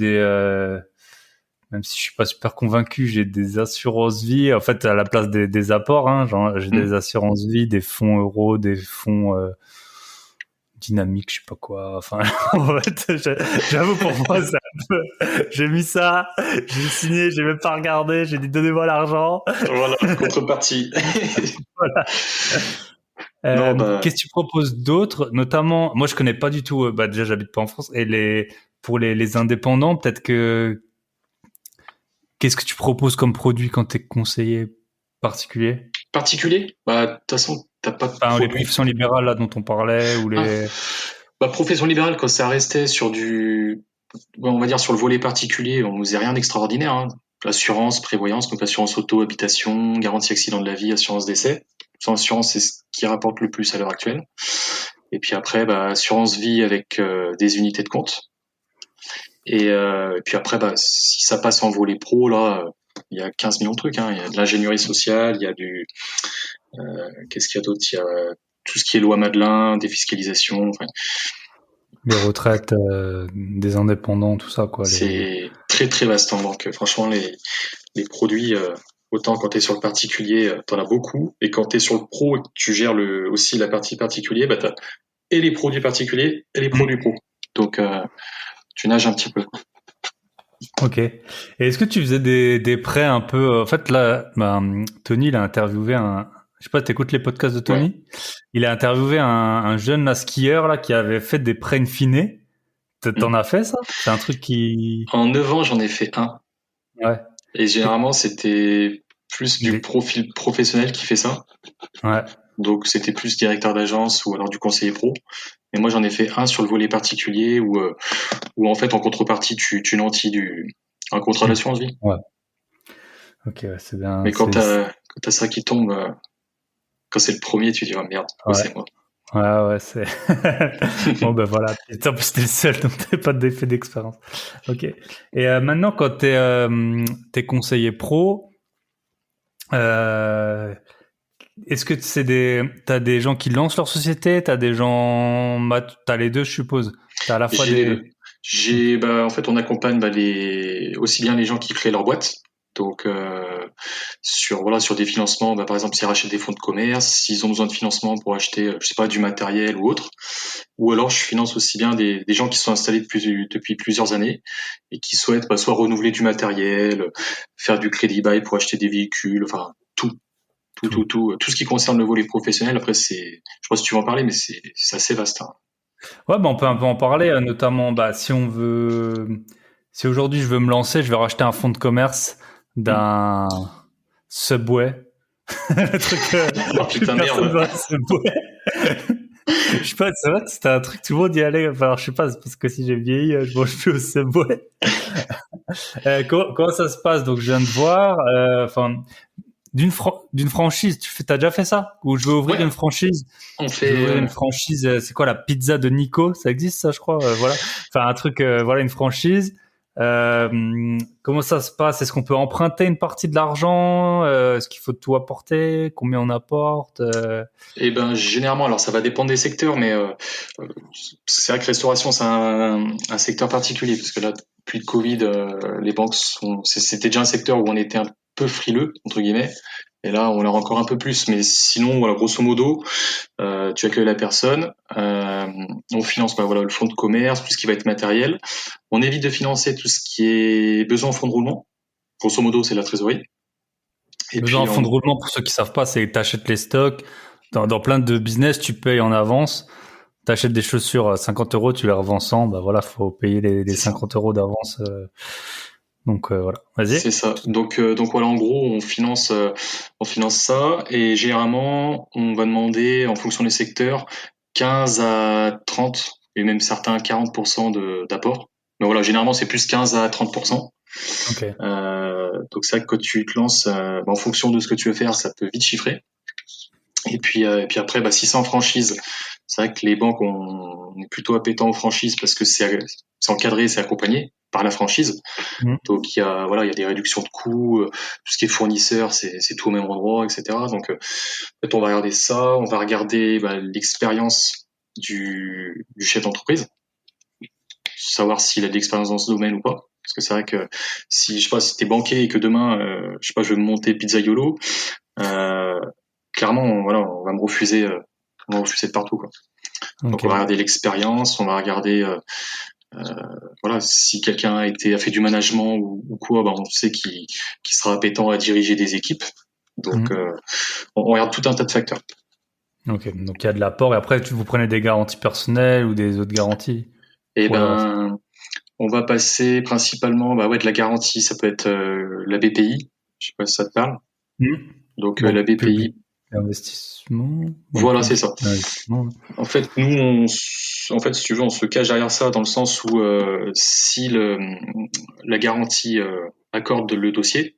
même si je suis pas super convaincu, j'ai des assurances vie. En fait, à la place des apports, hein, genre, j'ai des assurances vie, des fonds euros, des fonds dynamiques, je sais pas quoi. Enfin, en fait, j'avoue pour moi, c'est un peu. J'ai mis ça, j'ai signé, j'ai même pas regardé, j'ai dit donnez-moi l'argent.
Voilà, contrepartie.
Voilà.
Non, bah,
Qu'est-ce que tu proposes d'autre? Notamment, moi je connais pas du tout. Bah déjà j'habite pas en France et pour les indépendants, peut-être que qu'est-ce que tu proposes comme produit quand t'es conseiller particulier?
particulier, bah, de toute façon, t'as pas de
Enfin les
produit.
professions libérales là dont on parlait ou
Ah,
les.
bah, profession libérale, quand ça restait sur on va dire sur le volet particulier, on faisait rien d'extraordinaire, hein. Assurance, prévoyance, donc assurance auto, habitation, garantie accident de la vie, assurance décès. Sans assurance, c'est ce qui rapporte le plus à l'heure actuelle. Et puis après, bah, assurance vie avec des unités de compte. Et puis après, bah, si ça passe en volet pro, là, il y a 15 millions de trucs, hein. Il y a de l'ingénierie sociale, il y a qu'est-ce qu'il y a d'autre? Il y a tout ce qui est loi Madelin, défiscalisation. Enfin,
Les retraites des indépendants, tout ça quoi.
c'est très très vaste, hein. Donc franchement, les produits, autant quand tu es sur le particulier, t'en as beaucoup, et quand tu es sur le pro et que tu gères aussi la partie particulier, bah t'as et les produits particuliers et les produits pro. Donc tu nages un petit peu.
Ok. Et est-ce que tu faisais des prêts un peu? En fait, là, Tony, il a interviewé je sais pas, t'écoutes les podcasts de
Ouais.
Tony? Il a interviewé un jeune là, skieur là qui avait fait des prêts in fine. T'en as fait ça? C'est un truc qui.
En 9 ans, j'en ai fait un.
Ouais.
Et
Et
généralement, c'était plus du
des-
profil professionnel qui fait ça.
Ouais.
Donc c'était plus directeur d'agence ou alors du conseiller pro. Et moi, j'en ai fait un sur le volet particulier où en fait, en contrepartie, tu nantis un contrat d'assurance vie.
Ouais. Ok, ouais, c'est bien.
Mais quand t'as ça qui tombe, quand c'est le premier, tu dis, oh merde, pourquoi
Ouais.
c'est moi?
Ouais, c'est. Bon, ben voilà. Et en plus, t'es le seul, donc t'as pas d'effet d'expérience. Ok. Et maintenant, quand t'es conseiller pro, euh, est-ce que t'as des gens qui lancent leur société, t'as les deux, je suppose. T'as à la fois
J'ai les deux.
des. Ok.
Bah, en fait, on accompagne bah, aussi bien les gens qui créent leur boîte. Donc, sur des financements, bah, par exemple, s'ils rachètent des fonds de commerce, s'ils ont besoin de financement pour acheter, je sais pas, du matériel ou autre. Ou alors, je finance aussi bien des gens qui sont installés depuis plusieurs années et qui souhaitent bah, soit renouveler du matériel, faire du crédit bail pour acheter des véhicules, enfin,
Tout.
tout ce qui concerne le volet professionnel. Après, je sais pas si tu veux en parler, mais c'est assez vaste, hein.
Ouais, bah on peut un peu en parler, notamment bah, si aujourd'hui je veux me lancer, je vais racheter un fonds de commerce
Hmm.
d'un Subway. Le truc,
Oh
plus
putain,
personne
merde.
va à Subway. Je sais pas, c'est vrai que c'était un truc, tout le monde y allait. Enfin, alors, je sais pas, c'est parce que si j'ai vieilli, je mange plus au Subway. Comment ça se passe? Donc, je viens de voir, enfin, d'une franchise, t'as déjà fait ça? Ou je veux ouvrir
Ouais,
une franchise?
on
Je veux
fait.
ouvrir une franchise, c'est quoi la pizza de Nico? Ça existe ça, je crois. Voilà. Enfin un truc, voilà une franchise. Comment ça se passe? Est-ce qu'on peut emprunter une partie de l'argent? Est-ce qu'il faut tout apporter? Combien on apporte?
Eh ben, généralement, alors ça va dépendre des secteurs, mais euh, c'est vrai que restauration, c'est un secteur particulier, parce que là, depuis le Covid, les banques c'était déjà un secteur où on était un peu frileux, entre guillemets. Et là, on leur encore un peu plus. Mais sinon, voilà, grosso modo, tu accueilles la personne. On finance voilà, le fonds de commerce, tout ce qui va être matériel. On évite de financer tout ce qui est besoin en fonds de roulement. Grosso modo, c'est la trésorerie. Et
Besoin en
puis,
fonds de roulement, pour ceux qui savent pas, c'est t'achètes les stocks. Dans plein de business, tu payes en avance. T'achètes des chaussures à 50 euros, tu les revends 100, bah voilà, faut payer les
c'est ça.
50 euros d'avance. Donc voilà, vas-y.
C'est ça. Donc voilà, en gros, on finance ça et généralement, on va demander, en fonction des secteurs, 15 à 30 et même certains 40% d'apport. Mais voilà, généralement, c'est plus 15 à 30%.
Ok.
Donc ça, quand tu te lances, en fonction de ce que tu veux faire, ça peut vite chiffrer. Et puis après, si c'est en franchise, c'est vrai que les banques, on est plutôt appétant aux franchises parce que c'est encadré, c'est accompagné par la franchise.
Mhm.
Donc il y a des réductions de coûts, tout ce qui est fournisseur, c'est tout au même endroit, etc. Donc en fait, on va regarder ça, on va regarder l'expérience du chef d'entreprise, savoir s'il a de l'expérience dans ce domaine ou pas. Parce que c'est vrai que si je sais pas, si t'es banquier et que demain, je sais pas, je veux monter Pizzaiolo, euh, clairement, voilà, on va me refuser de partout, quoi. Donc
Ok.
on va regarder l'expérience, on va regarder voilà, si quelqu'un a fait du management ou quoi, on sait qu'il sera appétent à diriger des équipes. Donc,
Mhm.
on regarde tout un tas de facteurs.
Ok. Donc il y a de l'apport et après vous prenez des garanties personnelles ou des autres garanties
Et
pour le reste.
on va passer principalement, ouais, de la garantie. Ça peut être la BPI. Je sais pas si ça te parle.
Mhm.
Donc, la
Banque publique
BPI.
d'investissement, banque
Voilà, c'est
publique
ça.
d'investissement.
En fait, nous, en fait, si tu veux, on se cache derrière ça dans le sens où si la garantie accorde le dossier,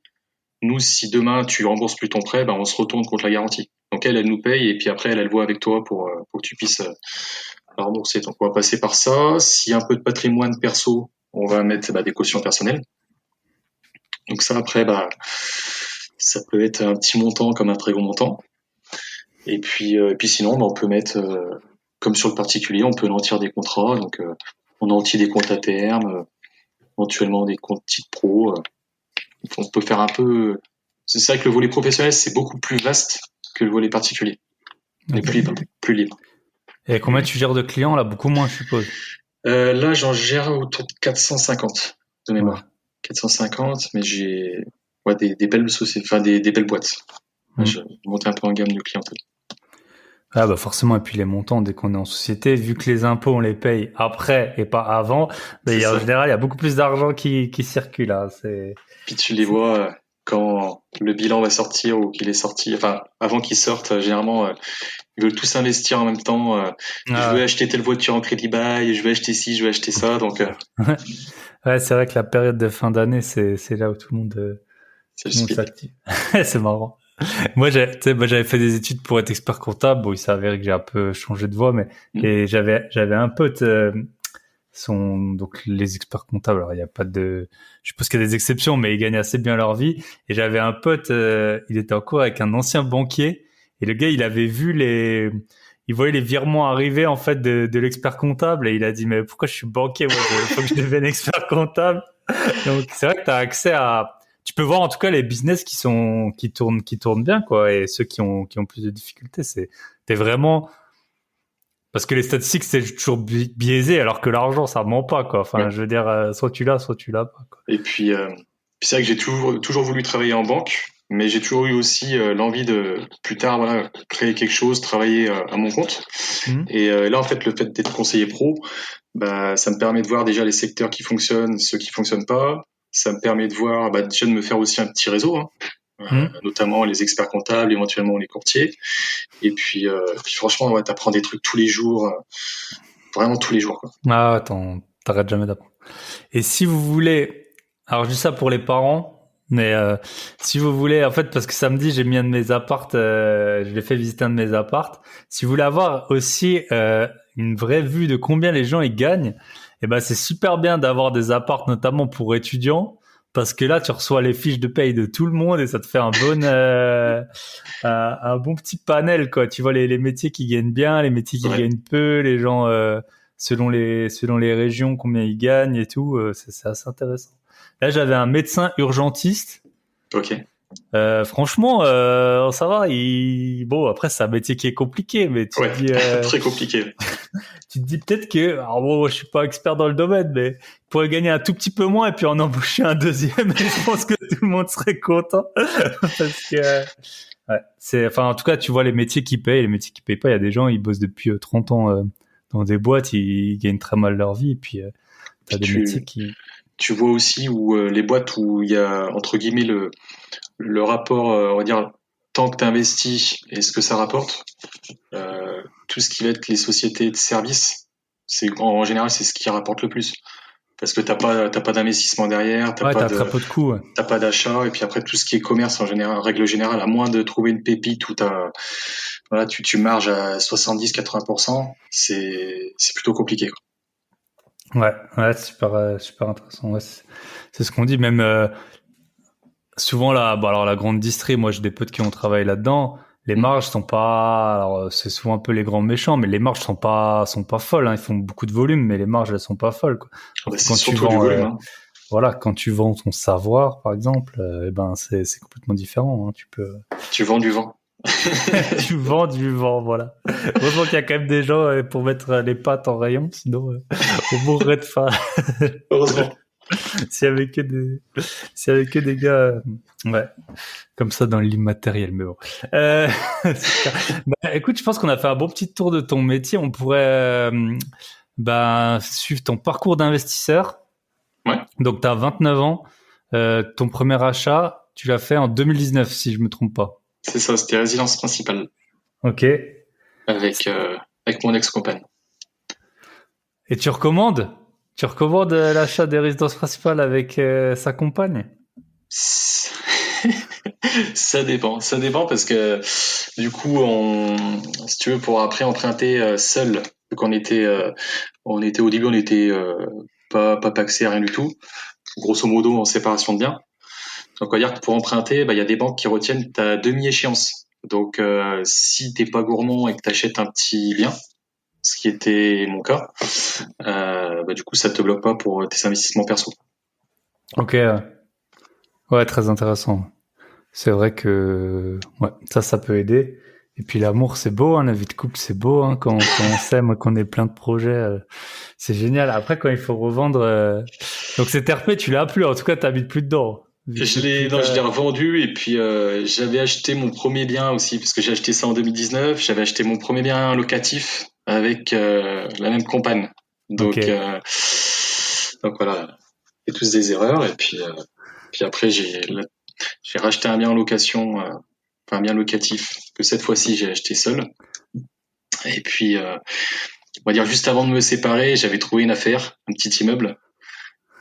nous, si demain tu rembourses plus ton prêt, on se retourne contre la garantie. Donc elle nous paye et puis après elle voit avec toi pour que tu puisses la rembourser. Donc on va passer par ça. S'il y a un peu de patrimoine perso, on va mettre des cautions personnelles. Donc ça après, ça peut être un petit montant comme un très gros montant. Et puis sinon, on peut mettre, comme sur le particulier, on peut nantir des contrats. Donc on nantit des comptes à terme, éventuellement des comptes titres pro. On peut faire un peu. C'est ça que le volet professionnel, c'est beaucoup plus vaste que le volet particulier. On est
Ok.
plus libre, plus libre.
Et combien tu gères de clients là? Beaucoup moins, je suppose.
Là, j'en gère autour de 450 de
Ouais.
mémoire. 450, mais j'ai des belles sociétés, enfin des belles boîtes. Là, je
Mhm.
monte un peu en gamme de clientèle.
Ah bah forcément, et puis les montants, dès qu'on est en société, vu que les impôts, on les paye après et pas avant,
C'est
en
ça.
général, il y a beaucoup plus d'argent qui circule. Hein.
Puis tu les
C'est-
vois quand le bilan va sortir ou qu'il est sorti, enfin avant qu'il sorte, généralement ils veulent tous investir en même temps. Je veux
Ah,
acheter telle voiture en crédit bail, je veux acheter ci, je veux acheter ça, donc
ouais, ouais, c'est vrai que la période de fin d'année, c'est là où
c'est le
tout le monde
speed.
s'active. C'est marrant. Moi, tu sais, j'avais fait des études pour être expert comptable. Bon, il s'est avéré que j'ai un peu changé de voie, mais
Mm.
et j'avais un pote. Donc les experts comptables, alors il y a pas de, je suppose qu'il y a des exceptions, mais ils gagnent assez bien leur vie. Et j'avais un pote, il était en cours avec un ancien banquier, et le gars il avait vu il voyait les virements arriver en fait de l'expert comptable, et il a dit mais pourquoi je suis banquier, moi, faut que je devienne expert comptable. Donc c'est vrai que tu as accès à, tu peux voir en tout cas les business qui tournent bien quoi, et ceux qui ont plus de difficultés, t'es vraiment parce que les statistiques, c'est toujours biaisé, alors que l'argent, ça ment pas, quoi.
Ouais.
Enfin, je veux dire, soit tu l'as pas, quoi.
Et puis, c'est vrai que j'ai toujours voulu travailler en banque, mais j'ai toujours eu aussi l'envie de plus tard, voilà, créer quelque chose, travailler à mon compte.
Mhm.
Et là, en fait, le fait d'être conseiller pro, ça me permet de voir déjà les secteurs qui fonctionnent, ceux qui fonctionnent pas. Ça me permet de voir, déjà de me faire aussi un petit réseau, hein,
Mhm.
notamment les experts comptables, éventuellement les courtiers. Puis franchement, ouais, t'apprends des trucs tous les jours, vraiment tous les jours, quoi.
Ah, attends, t'arrêtes jamais d'apprendre. Et si vous voulez, alors je dis ça pour les parents, mais si vous voulez, en fait, parce que samedi, j'ai mis un de mes appartes, je l'ai fait visiter un de mes appartes. Si vous voulez avoir aussi une vraie vue de combien les gens ils gagnent, eh ben c'est super bien d'avoir des appartes, notamment pour étudiants, parce que là, tu reçois les fiches de paye de tout le monde et ça te fait un bon petit panel, quoi. Tu vois les métiers qui gagnent bien, les métiers qui
Ouais,
gagnent peu, les gens selon les régions combien ils gagnent et tout. C'est assez intéressant. Là, j'avais un médecin urgentiste.
ok.
Franchement, ça va. Bon, après, c'est un métier qui est compliqué, mais
Ouais, très compliqué.
tu te dis peut-être que, alors bon, moi, je suis pas expert dans le domaine, mais il pourrait gagner un tout petit peu moins et puis en embaucher un deuxième. Et je pense que tout le monde serait content parce que, ouais, enfin, en tout cas, tu vois les métiers qui payent, les métiers qui payent pas. Il y a des gens, ils bossent depuis 30 ans dans des boîtes, ils gagnent très mal leur vie. Et puis, t'as
Puis
des métiers qui.
tu vois aussi où les boîtes où il y a entre guillemets le rapport, on va dire, tant que tu investis et ce que ça rapporte, tout ce qui va être les sociétés de services, en général c'est ce qui rapporte le plus. Parce que t'as pas d'investissement derrière,
Ouais, t'as très peu de coûts. Ouais.
t'as pas d'achat, et puis après tout ce qui est commerce en général, en règle générale, à moins de trouver une pépite où voilà, tu marges à 70-80%, c'est plutôt compliqué, quoi.
Ouais, super intéressant. Ouais, c'est ce qu'on dit. Même souvent là, bah alors la grande distrie, moi j'ai des potes qui ont travaillé là-dedans. Les marges sont pas, alors c'est souvent un peu les grands méchants, mais les marges sont pas folles. Hein. Ils font beaucoup de volume, mais les marges elles sont pas folles. Quoi.
Bah, c'est
Quand tu
surtout du
vends,
volume, hein.
voilà, quand tu vends ton savoir, par exemple, eh ben c'est complètement différent. Hein. Tu peux,
Tu vends du vent.
tu vends du vent, voilà. Heureusement qu'il y a quand même des gens pour mettre les pâtes en rayon, sinon on mourrait de faim.
Heureusement.
S'il y avait que des gars, ouais, comme ça dans l'immatériel, mais bon. Bah, écoute, je pense qu'on a fait un bon petit tour de ton métier. On pourrait, suivre ton parcours d'investisseur.
Ouais.
Donc, tu as 29 ans. Ton premier achat, tu l'as fait en 2019, si je me trompe pas.
C'est ça, c'était résidence principale.
Ok.
Avec mon ex-compagne.
Et tu recommandes? Tu recommandes l'achat des résidences principales avec sa compagne?
Ça dépend parce que du coup, si tu veux, pour après emprunter seul, vu on était au début, on était pas paxé, rien du tout. Grosso modo, en séparation de biens. Donc, on va dire que pour emprunter, bah, il y a des banques qui retiennent ta demi-échéance. Donc, si t'es pas gourmand et que t'achètes un petit bien, ce qui était mon cas, bah, du coup, ça te bloque pas pour tes investissements perso.
Ok. Ouais, très intéressant. C'est vrai que ouais, ça peut aider. Et puis l'amour, c'est beau, hein, la vie de couple, c'est beau, hein, quand on s'aime, qu'on ait plein de projets, c'est génial. Après, quand il faut revendre, donc c'est RP, tu l'as plus, en tout cas, t'habites plus dedans. Vu que c'est plus,
Je l'ai revendu et puis j'avais acheté mon premier bien aussi parce que j'ai acheté ça en 2019. J'avais acheté mon premier bien locatif avec la même compagne.
ok,
Donc voilà, c'est tous des erreurs et puis après j'ai racheté un bien en location, enfin un bien locatif que cette fois-ci j'ai acheté seul. Et puis on va dire juste avant de me séparer, j'avais trouvé une affaire, un petit immeuble.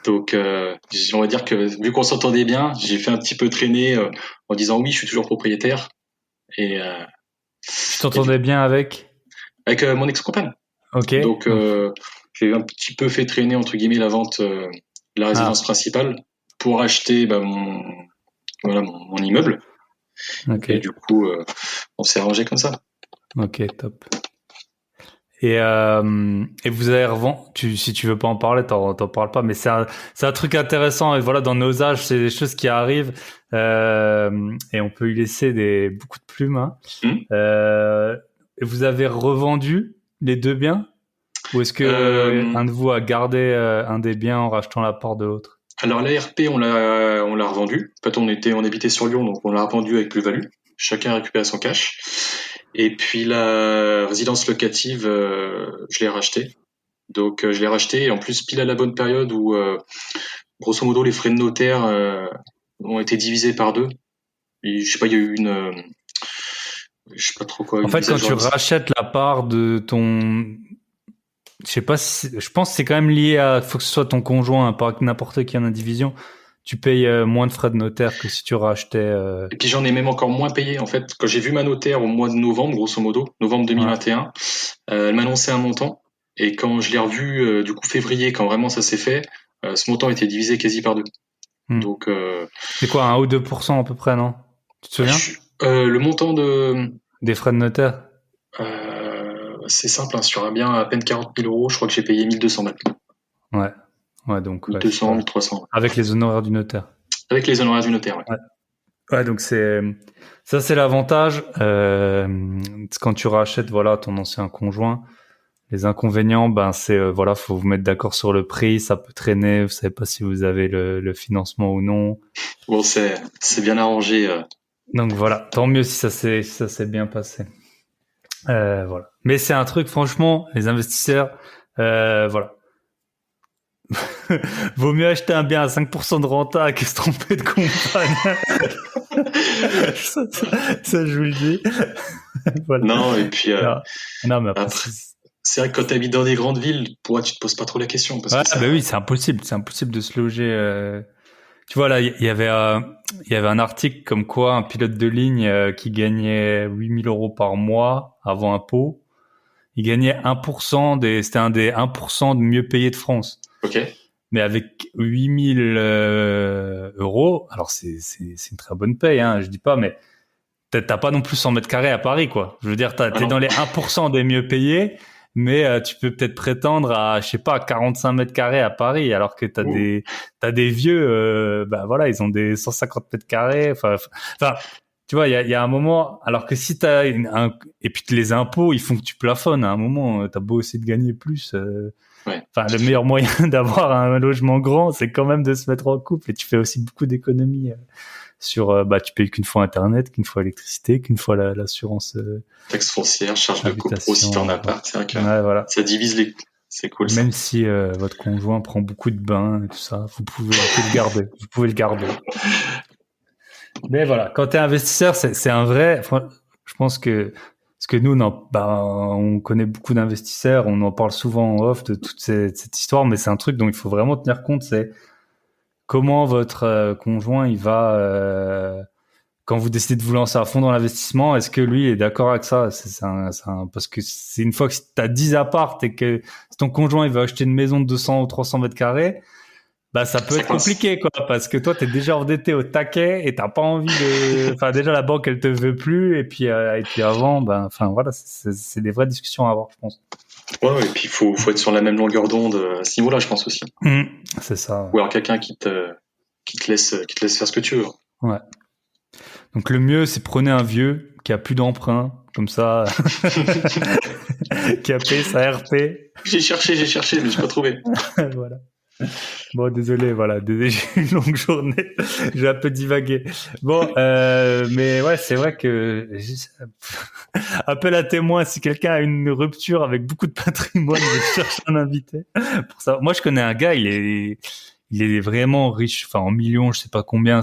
Donc, on va dire que vu qu'on s'entendait bien, j'ai fait un petit peu traîner en disant oui, je suis toujours propriétaire et, euh,
tu
et du,
t'entendais bien avec,
avec mon ex-compagne.
ok,
Donc, j'ai un petit peu fait traîner entre guillemets la vente de la résidence
ah,
principale pour acheter bah, mon immeuble.
ok,
Et du coup, on s'est arrangé comme ça.
ok, top. Et vous avez revendu, si tu veux pas en parler, t'en parles pas, mais c'est un truc intéressant. Et voilà, dans nos âges, c'est des choses qui arrivent, et on peut y laisser beaucoup de plumes, hein.
Hmm.
Et vous avez revendu les deux biens? Ou est-ce que
Euh,
un de vous a gardé un des biens en rachetant la part de l'autre?
alors l'ARP, on l'a revendu. En fait, on habitait sur Lyon, donc on l'a revendu avec plus-value. Chacun a récupéré son cash. Et puis la résidence locative, je l'ai rachetée. Donc je l'ai racheté et en plus pile à la bonne période où grosso modo les frais de notaire ont été divisés par deux. Et, je sais pas, il y a eu je sais pas trop quoi,
En
une
fait,
mise à
quand
jour.
tu rachètes la part de ton, je sais pas je pense que c'est quand même lié à, faut que ce soit ton conjoint, hein, pas que n'importe qui en indivision. Tu payes moins de frais de notaire que si tu rachetais,
Et puis j'en ai même encore moins payé en fait. Quand j'ai vu ma notaire au mois de novembre, grosso modo, novembre
ouais.
2021, elle m'annonçait un montant. Et quand je l'ai revu du coup février, quand vraiment ça s'est fait, ce montant était divisé quasi par deux.
Hmm.
Donc
C'est quoi, 1 ou 2% à peu près, non? Tu te souviens?
le montant de
Des frais de notaire?
c'est simple, hein, sur un bien à peine 40 000 euros, je crois que j'ai payé 1200 balles.
Ouais. Ouais, donc, ouais, c'est
1200,
pas,
1300.
avec les honoraires du notaire.
Avec les honoraires du notaire, ouais.
Ouais. Ouais, donc ça, c'est l'avantage. Quand tu rachètes, voilà, ton ancien conjoint. Les inconvénients, ben c'est voilà, faut vous mettre d'accord sur le prix, ça peut traîner, vous savez pas si vous avez le financement ou non.
Bon, c'est bien arrangé.
Donc voilà, tant mieux si ça s'est bien passé. Voilà. Mais c'est un truc, franchement, les investisseurs, voilà. Vaut mieux acheter un bien à 5% de renta que se tromper de compagne. ça, je vous le dis. Voilà.
Non, et puis
Non, non, mais après,
après, c'est vrai que quand t'habites dans des grandes villes, pour tu te poses pas trop la question parce
ouais,
que
bah
ça.
oui, c'est impossible de se loger. Tu vois là, il y avait un article comme quoi un pilote de ligne qui gagnait 8 000 euros par mois avant impôt, il gagnait 1% c'était un des 1% de mieux payés de France.
Ok.
Mais avec 8 000 euros, alors c'est une très bonne paye, hein, je dis pas, mais t'as pas non plus 100 mètres carrés à Paris, quoi. Je veux dire,
Ah
t'es
non.
dans les 1% des mieux payés, mais tu peux peut-être prétendre à, je sais pas, 45 mètres carrés à Paris, alors que
Ouh.
t'as des vieux, bah voilà, ils ont des 150 mètres carrés. Enfin, tu vois, il y a un moment, alors que si et puis les impôts, ils font que tu plafonnes. À un moment, t'as beau essayer de gagner plus.
Ouais.
Enfin, le meilleur moyen d'avoir un logement grand, c'est quand même de se mettre en couple, et tu fais aussi beaucoup d'économies. Sur bah tu payes qu'une fois internet, qu'une fois électricité, qu'une fois l'assurance
Taxe foncière, charge de
habitation.
copro si t'es en appart, c'est vrai que
Ouais, voilà.
ça divise les coûts. C'est cool ça.
Même si votre conjoint prend beaucoup de bains et tout ça, vous pouvez le garder. Vous pouvez le garder. Mais voilà, quand t'es investisseur, c'est un vrai. Je pense que parce que nous, on connaît beaucoup d'investisseurs, on en parle souvent en off de toute cette histoire, mais c'est un truc dont il faut vraiment tenir compte. C'est comment votre conjoint il va quand vous décidez de vous lancer à fond dans l'investissement, est-ce que lui est d'accord avec ça? Parce que c'est une fois que tu as 10 apparts et que si ton conjoint il veut acheter une maison de 200 ou 300 mètres carrés, bah ça peut
Ça
être
coince.
compliqué quoi, parce que toi t'es déjà endetté au taquet et t'as pas envie de, enfin déjà la banque elle te veut plus et puis avant, ben enfin voilà, c'est des vraies discussions à avoir, je pense.
Ouais, ouais, et puis faut être sur la même longueur d'onde à ce niveau-là, je pense aussi.
Mmh. C'est ça.
Ou alors quelqu'un qui te laisse faire ce que tu veux.
Ouais. Ouais. Donc le mieux c'est prenez un vieux qui a plus d'emprunt, comme ça, qui a payé sa RP.
J'ai cherché, mais j'ai pas trouvé.
Voilà. Bon, désolé, voilà, désolé, j'ai eu une longue journée, j'ai un peu divagué. Bon, mais ouais, c'est vrai que appel à témoin si quelqu'un a une rupture avec beaucoup de patrimoine, je cherche un invité pour ça. Moi, je connais un gars, il est vraiment riche, enfin en millions, je sais pas combien.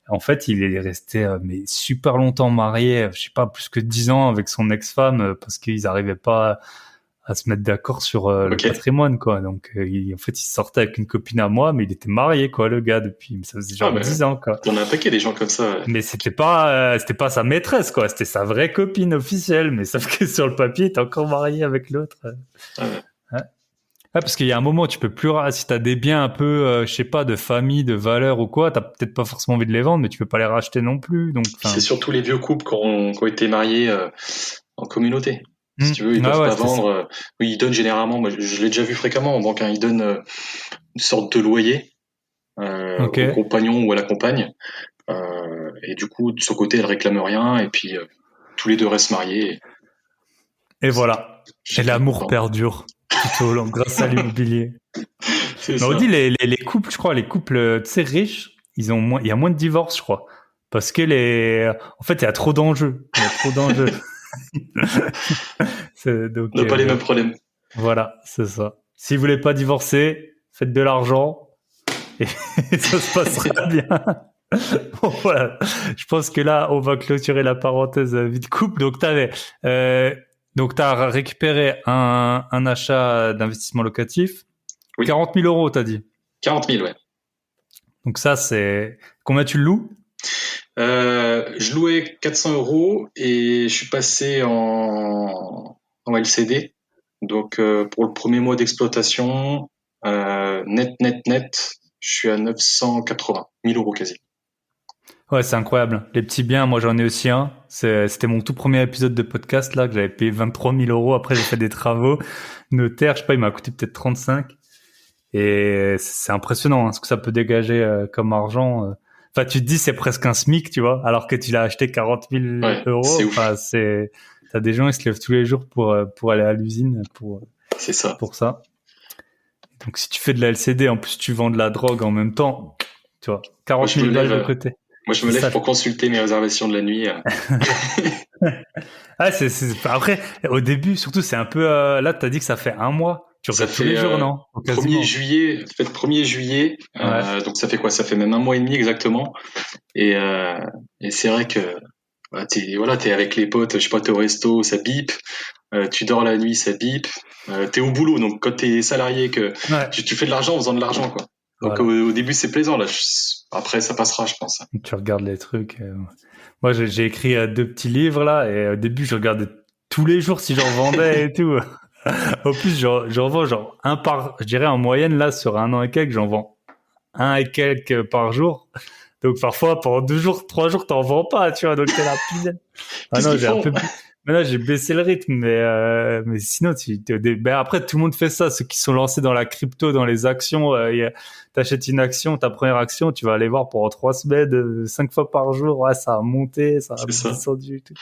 En fait, il est resté mais super longtemps marié, je sais pas plus que 10 ans avec son ex-femme parce qu'ils arrivaient pas à se mettre d'accord sur le
Ok.
patrimoine, quoi. Donc, en fait, il sortait avec une copine à moi, mais il était marié, quoi, le gars, depuis, ça faisait
Ah
genre
bah,
10 ans, quoi.
on a un paquet des gens comme ça. Ouais.
Mais c'était pas sa maîtresse, quoi. C'était sa vraie copine officielle, mais sauf que sur le papier, il était encore marié avec l'autre.
Ah ouais.
Ouais. Ouais, parce qu'il y a un moment où tu peux plus, si t'as des biens un peu, je sais pas, de famille, de valeur ou quoi, t'as peut-être pas forcément envie de les vendre, mais tu peux pas les racheter non plus, donc,
C'est
enfin.
surtout les vieux couples qui ont été mariés en communauté. Si tu veux, ils
Ah
peuvent
ouais,
pas
c'était ça.
vendre. Oui, ils donnent généralement. Moi, je l'ai déjà vu fréquemment en banque. Hein, ils donnent une sorte de loyer
Ok.
au compagnon ou à la compagne. Et du coup, de son côté, elle réclame rien. Et puis tous les deux restent mariés. Et
Et voilà. Et
chacun est
l'amour
content.
perdure tout au long, grâce à l'immobilier.
C'est
Mais on
ça.
dit les couples, je crois, les couples, tu sais, riches, il y a moins de divorces, je crois. Parce que en fait, il y a trop d'enjeux. Il y a trop d'enjeux. Donc,
On n'a pas les mêmes problèmes.
voilà, c'est ça. Si vous voulez pas divorcer, faites de l'argent et, ça se passera bien. Bon, voilà. Je pense que là, on va clôturer la parenthèse vie de couple. Donc t'as récupéré un achat d'investissement locatif.
Oui.
40 000 euros, t'as dit.
40 000, ouais.
Donc ça, c'est combien tu le loues?
Je louais 400 euros et je suis passé en LCD. Donc pour le premier mois d'exploitation, net, je suis à 980 000 euros quasi.
Ouais, c'est incroyable. Les petits biens, moi j'en ai aussi un. C'était mon tout premier épisode de podcast là que j'avais payé 23 000 euros. Après j'ai fait des travaux notaires, je sais pas, il m'a coûté peut-être 35. Et c'est impressionnant hein, ce que ça peut dégager comme argent. enfin, tu te dis c'est presque un SMIC, tu vois, alors que tu l'as acheté 40 000 euros.
C'est ouf.
Enfin, t'as des gens, ils se lèvent tous les jours pour aller à l'usine
C'est ça.
pour ça. Donc, si tu fais de la LCD, en plus, tu vends de la drogue en même temps, tu vois, 40 000 balles de côté.
Moi, je me lève pour consulter mes réservations de la nuit.
Ah, après, au début, surtout, c'est un peu, là, t'as dit que ça fait un mois. Tu regardes tous les jours, non?
1er juillet, peut-être 1er juillet.
Ouais.
Donc, ça fait quoi? Ça fait même un mois et demi exactement. Et c'est vrai que, t'es avec les potes, je sais pas, t'es au resto, ça bip. Tu dors la nuit, ça bip. T'es au boulot, donc quand t'es salarié, que tu fais de l'argent en faisant de l'argent, quoi. Donc voilà. Au début, c'est plaisant. Là, après, ça passera, je pense.
Tu regardes les trucs. Moi, j'ai écrit 2 petits livres là, et au début, je regardais tous les jours si j'en vendais et tout. Au plus, j'en vends genre je dirais en moyenne là sur 1 an et quelques, j'en vends 1 et quelques par jour. Donc parfois, pendant 2 jours, 3 jours, t'en vends pas, tu vois. Donc t'es là, putain. Ah non, Maintenant, j'ai baissé le rythme, mais sinon, après, tout le monde fait ça. Ceux qui sont lancés dans la crypto, dans les actions, t'achètes une action, ta première action, tu vas aller voir pendant 3 semaines, 5 fois par jour. Ouais, ça a monté, ça a descendu, tout.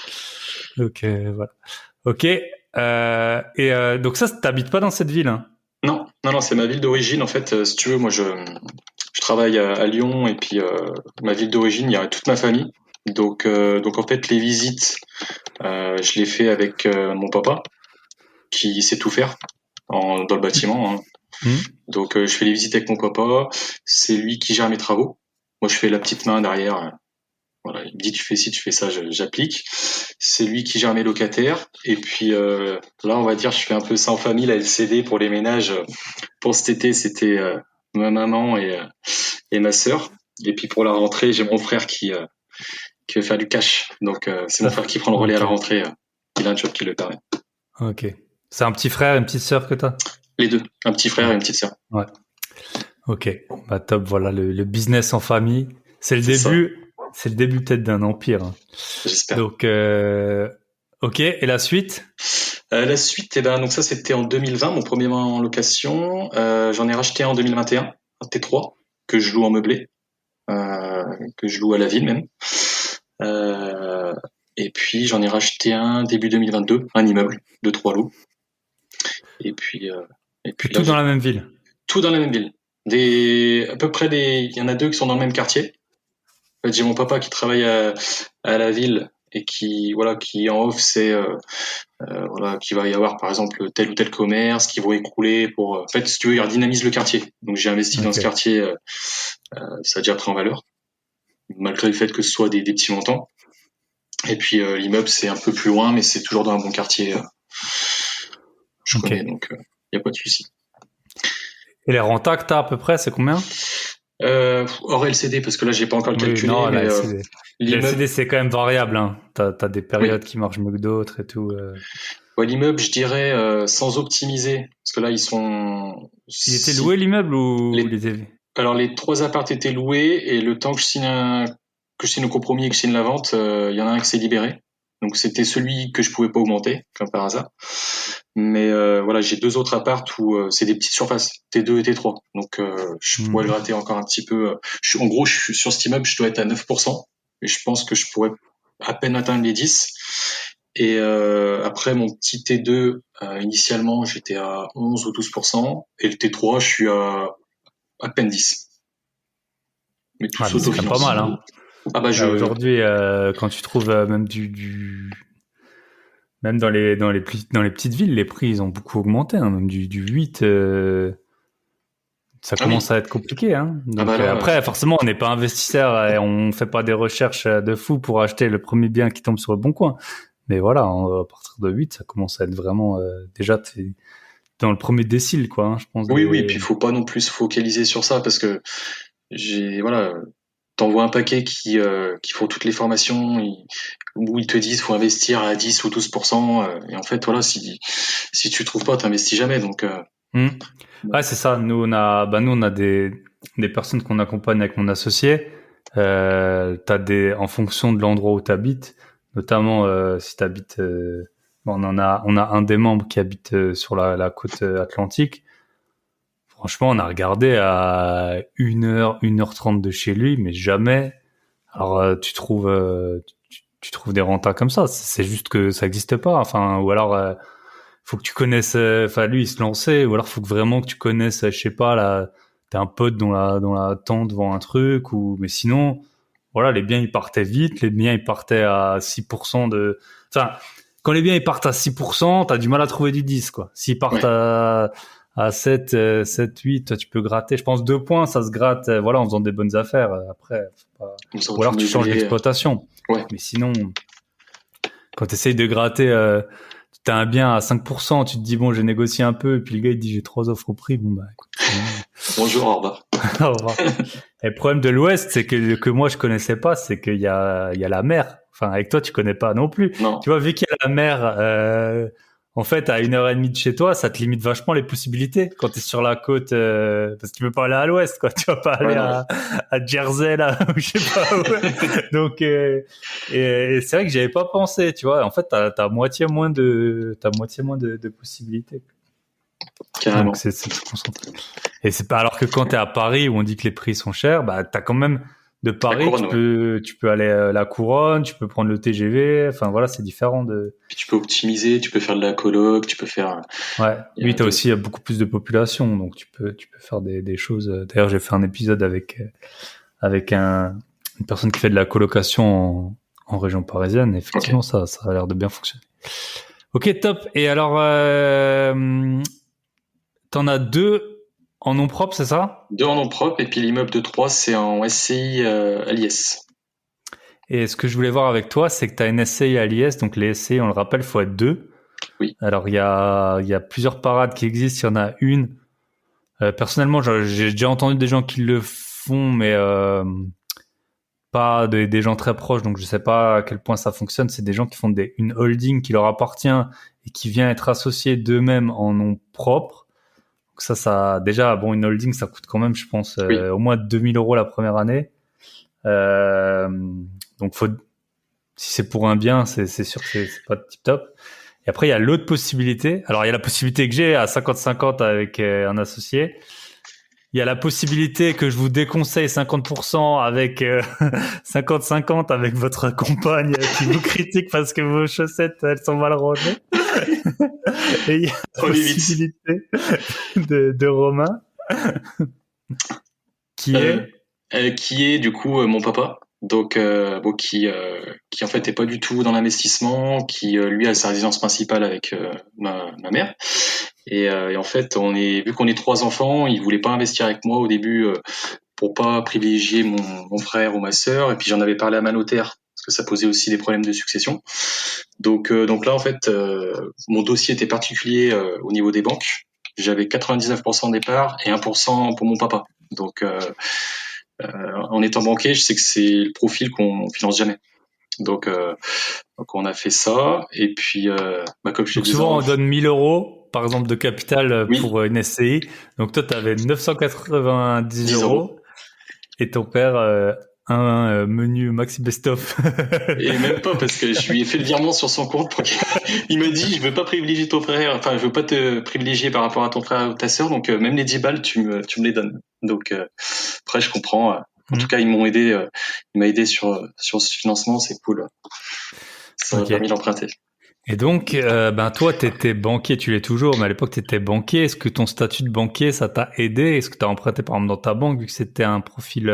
Donc, voilà. Ok. Donc ça, t'habites pas dans cette ville, hein?
Non, c'est ma ville d'origine. En fait, si tu veux, moi, je travaille à Lyon, et puis ma ville d'origine, il y a toute ma famille. Donc en fait, les visites, je les fais avec mon papa, qui sait tout faire dans le bâtiment. Hein. Donc je fais les visites avec mon papa. C'est lui qui gère mes travaux. Moi, je fais la petite main derrière. Voilà, il me dit tu fais ci, tu fais ça, j'applique. C'est lui qui gère mes locataires. Et puis là, on va dire, je fais un peu ça en famille, la LCD pour les ménages. Pour cet été, c'était ma maman et ma sœur. Et puis pour la rentrée, j'ai mon frère qui veut faire du cash. Donc c'est mon frère qui prend le relais à la rentrée. Il a un job qui le permet.
Ok. C'est un petit frère et une petite sœur que t'as?
Les deux, un petit frère et une petite sœur.
Ouais. Ok. Bah top. Voilà le business en famille. C'est le début. C'est le début peut-être d'un empire. Hein.
J'espère.
Donc ok. Et la suite?
La suite, donc ça c'était en 2020, mon premier mois en location. J'en ai racheté un en 2021, un T3 que je loue en meublé, que je loue à la ville même. Et puis j'en ai racheté un début 2022, un immeuble de 3 lots. Et puis
tout dans la même ville.
Tout dans la même ville. À peu près il y en a 2 qui sont dans le même quartier. En fait, j'ai mon papa qui travaille à la ville et qui en off, c'est qu'il va y avoir par exemple tel ou tel commerce qui vont écrouler pour. En fait, si tu veux, il redynamise le quartier. Donc j'ai investi dans ce quartier, ça a déjà pris en valeur, malgré le fait que ce soit des petits montants. Et puis l'immeuble, c'est un peu plus loin, mais c'est toujours dans un bon quartier. Je connais, donc il n'y a pas de souci.
Et les rentas que t'as à peu près, c'est combien?
Hors LCD, parce que là j'ai pas encore le calculé.
Non, mais LCD c'est quand même variable. Hein. T'as des périodes qui marchent mieux que d'autres et tout.
Ouais, l'immeuble, je dirais sans optimiser, parce que là ils sont.
Il était loué l'immeuble ou
Alors les 3 apparts étaient loués, et le temps que je signe le compromis et que je signe la vente, il y en a un qui s'est libéré. Donc c'était celui que je pouvais pas augmenter, comme par hasard. Mais voilà, j'ai 2 autres apparts où c'est des petites surfaces, T2 et T3. Donc je pourrais gratter encore un petit peu. En gros, je suis sur cet immeuble, je dois être à 9%. Et je pense que je pourrais à peine atteindre les 10. Et après, mon petit T2, initialement, j'étais à 11 ou 12%. Et le T3, je suis à peine 10. Mais tout
c'est quand même pas mal, hein.
Ah bah
aujourd'hui, quand tu trouves même même dans les petites villes, les prix ils ont beaucoup augmenté, hein, même du 8, ça commence à être compliqué, hein. Donc, après, forcément, on n'est pas investisseur et on fait pas des recherches de fou pour acheter le premier bien qui tombe sur le bon coin. Mais voilà, à partir de 8, ça commence à être vraiment déjà dans le premier décile, quoi. Hein, je pense.
Oui, et puis il faut pas non plus se focaliser sur ça, parce que t'envoies un paquet qui font toutes les formations, où ils te disent faut investir à 10 ou 12%, et en fait voilà, si tu trouves pas, t'investis jamais. Donc
ouais, c'est ça. Nous on a des personnes qu'on accompagne avec mon associé. En fonction de l'endroit où t'habites, notamment si t'habites, on a un des membres qui habite sur la côte atlantique. Franchement, on a regardé à 1h30 de chez lui, mais jamais Alors tu trouves des rentas comme ça. C'est juste que ça n'existe pas. Enfin, ou alors faut que tu connaisses. Enfin, lui il se lançait. Ou alors faut que vraiment que tu connaisses. Je sais pas là. T'es un pote dont la tante vend un truc ou. Mais sinon, voilà, les biens ils partaient vite. Les biens ils partaient à 6% de. Enfin, quand les biens ils partent à 6%, t'as du mal à trouver du 10 quoi. S'ils partent
Ouais.
à 7, 8, toi, tu peux gratter. Je pense 2 points, ça se gratte, voilà, en faisant des bonnes affaires. Après, faut pas...
Comme ça,
Ou
tout
alors tu changes
meubler.
l'exploitation.
Ouais.
Mais sinon, quand tu essayes de gratter, tu as un bien à 5%, tu te dis, bon, j'ai négocié un peu, et puis le gars, il dit, j'ai 3 offres au prix. Bon, bah, écoute,
Bonjour, au revoir.
au revoir. Et le problème de l'Ouest, c'est que moi, je connaissais pas, c'est qu'il il y a la mer. Enfin, avec toi, tu connais pas non plus.
Non.
Tu vois, vu qu'il y a la mer, en fait, à 1h30 de chez toi, ça te limite vachement les possibilités quand tu es sur la côte, parce que tu peux pas aller à l'ouest, quoi. Tu vas pas aller
Ouais, non,
à Jersey, là, ou je sais pas où. Donc, et c'est vrai que j'avais pas pensé, tu vois. En fait, t'as moitié moins de possibilités.
carrément.
Donc, c'est plus concentré. Et c'est pas, alors que quand t'es à Paris, où on dit que les prix sont chers, bah, t'as quand même, de
La
Paris,
couronne, ouais.
tu peux aller à la Couronne, tu peux prendre le TGV. Enfin, voilà, c'est différent de.
Puis tu peux optimiser, tu peux faire de la coloc, tu peux faire.
Ouais,
Il y
oui,
a
t'as
de...
aussi beaucoup plus de population, donc tu peux faire des choses. D'ailleurs, j'ai fait un épisode avec une personne qui fait de la colocation en région parisienne. Et
Ok.
effectivement, ça a l'air de bien fonctionner. Ok, top. Et alors, t'en as 2 en nom propre, c'est ça?
2 en nom propre, et puis l'immeuble de 3, c'est en SCI à l'IS.
Et ce que je voulais voir avec toi, c'est que tu as une SCI à l'IS, donc les SCI, on le rappelle, faut être 2.
Oui.
Alors, il y a plusieurs parades qui existent. Il y en a une. Personnellement, j'ai déjà entendu des gens qui le font, mais pas des gens très proches, donc je sais pas à quel point ça fonctionne. C'est des gens qui font une holding qui leur appartient et qui vient être associée d'eux-mêmes en nom propre. Donc ça, déjà, bon, une holding, ça coûte quand même, je pense,
Oui.
au moins 2 000 € la première année. Donc si c'est pour un bien, c'est sûr que c'est pas tip top. Et après, il y a l'autre possibilité. Alors, il y a la possibilité que j'ai à 50-50 avec un associé. Il y a la possibilité que je vous déconseille 50% avec 50-50 avec votre compagne qui vous critique parce que vos chaussettes, elles sont mal rangées. Et il y a la
Oh, les vices.
possibilité de Romain qui
Euh,
est...
qui est du coup mon papa. Donc, bon, qui en fait est pas du tout dans l'investissement, qui lui a sa résidence principale avec ma mère. Et en fait, vu qu'on est 3 enfants, il voulait pas investir avec moi au début pour pas privilégier mon frère ou ma sœur. Et puis j'en avais parlé à ma notaire parce que ça posait aussi des problèmes de succession. Donc là, en fait, mon dossier était particulier au niveau des banques. J'avais 99% des parts et 1% pour mon papa. Donc, en étant banquier, je sais que c'est le profil qu'on finance jamais. Donc on a fait ça. Et puis, comme je te
Donc
disais,
souvent, on donne 1 000 € par exemple de capital
oui,
pour une SCI. Donc toi, tu avais 990
10 euros.
euros et ton père un menu maxi best-of.
Et même pas parce que je lui ai fait le virement sur son compte. Il m'a dit, je veux pas privilégier ton frère, enfin, je veux pas te privilégier par rapport à ton frère ou ta sœur, donc même les 10 balles, tu me les donnes. Donc après, je comprends. En tout cas, ils m'ont aidé. Il m'a aidé sur ce financement, c'est cool. Ça m'a
Ok.
permis d'emprunter.
Et donc, ben toi, t'étais banquier, tu l'es toujours, mais à l'époque, t'étais banquier. Est-ce que ton statut de banquier, ça t'a aidé? Est-ce que t'as emprunté, par exemple, dans ta banque, vu que c'était un profil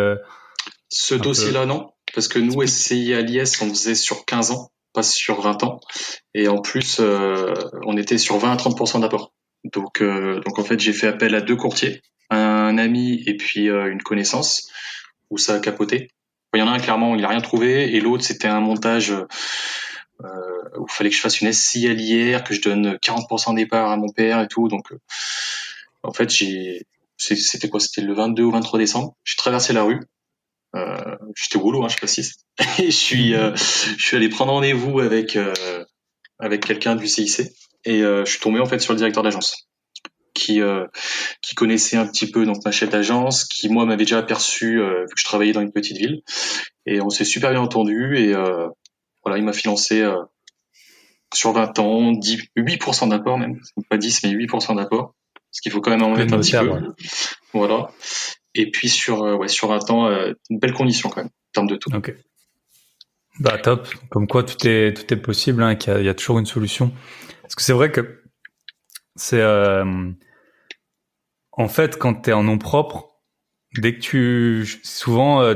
Ce
un peu
dossier-là, non, parce que nous,
typique?
SCI à l'IS, on faisait sur 15 ans, pas sur 20 ans. Et en plus, on était sur 20 à 30% d'apport. Donc en fait, j'ai fait appel à 2 courtiers, un ami et puis une connaissance, où ça a capoté. Il y en a un, clairement, il a rien trouvé, et l'autre, c'était un montage où il fallait que je fasse une SCI à l'IR, que je donne 40% des parts à mon père et tout. Donc en fait, c'était quoi? C'était le 22 ou 23 décembre. J'ai traversé la rue. J'étais au boulot, hein, je précise. Et je suis allé prendre rendez-vous avec quelqu'un du CIC. Et je suis tombé en fait sur le directeur d'agence qui euh, qui connaissait un petit peu donc ma chef d'agence, qui moi m'avait déjà aperçu vu que je travaillais dans une petite ville. Et on s'est super bien entendu. Et voilà, il m'a financé sur 20 ans, 8% d'apport même, pas 10 mais 8% d'apport. Parce qu'il faut quand même en
Que le
mettre un petit
notaire,
peu.
ouais.
Voilà. Et puis sur 20 ans, une belle condition quand même, en termes de taux.
Ok. Bah top, comme quoi tout est possible, hein, qu'il y a toujours une solution. Parce que c'est vrai que c'est en fait quand t'es en nom propre, dès que souvent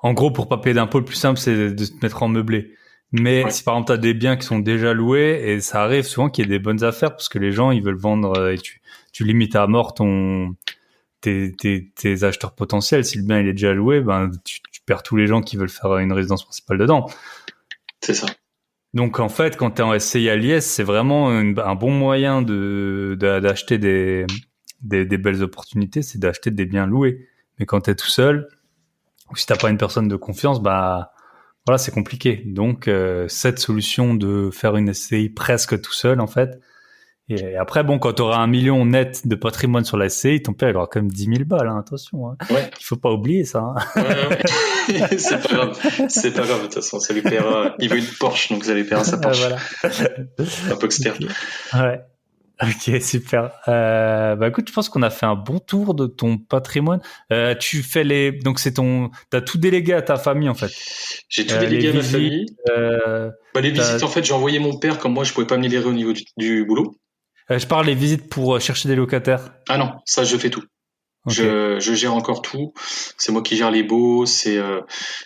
en gros pour pas payer d'impôts, le plus simple c'est de se mettre en meublé. Mais
Ouais,
si par exemple t'as des biens qui sont déjà loués, et ça arrive souvent qu'il y ait des bonnes affaires parce que les gens ils veulent vendre et tu limites à mort tes acheteurs potentiels. Si le bien il est déjà loué, ben tu perds tous les gens qui veulent faire une résidence principale dedans.
c'est ça.
Donc en fait, quand tu es en SCI à l'IS, c'est vraiment un bon moyen d'acheter des belles opportunités, c'est d'acheter des biens loués. Mais quand tu es tout seul, ou si t'as pas une personne de confiance, bah voilà, c'est compliqué. Donc cette solution de faire une SCI presque tout seul, en fait. Et après, bon, quand tu auras 1 million net de patrimoine sur la SCI, ton père il aura quand même 10 000 balles, hein, attention. Hein.
Ouais.
Il faut pas oublier ça. Hein.
Ouais. C'est pas grave. C'est pas grave, de toute façon. Ça lui paiera. Il veut une Porsche, donc ça lui paiera sa Porsche.
Voilà.
Un Boxster.
Okay. Ouais. Ok, super. Bah écoute, je pense qu'on a fait un bon tour de ton patrimoine. Tu fais donc t'as tout délégué à ta famille en fait.
J'ai tout
Les
délégué à ma
visites.
famille. Les visites, en fait, j'ai envoyé mon père, comme moi, je pouvais pas me libérer au niveau du boulot.
Je parle des visites pour chercher des locataires.
Ah non, ça, je fais tout.
Okay.
Je gère encore tout. C'est moi qui gère les baux, je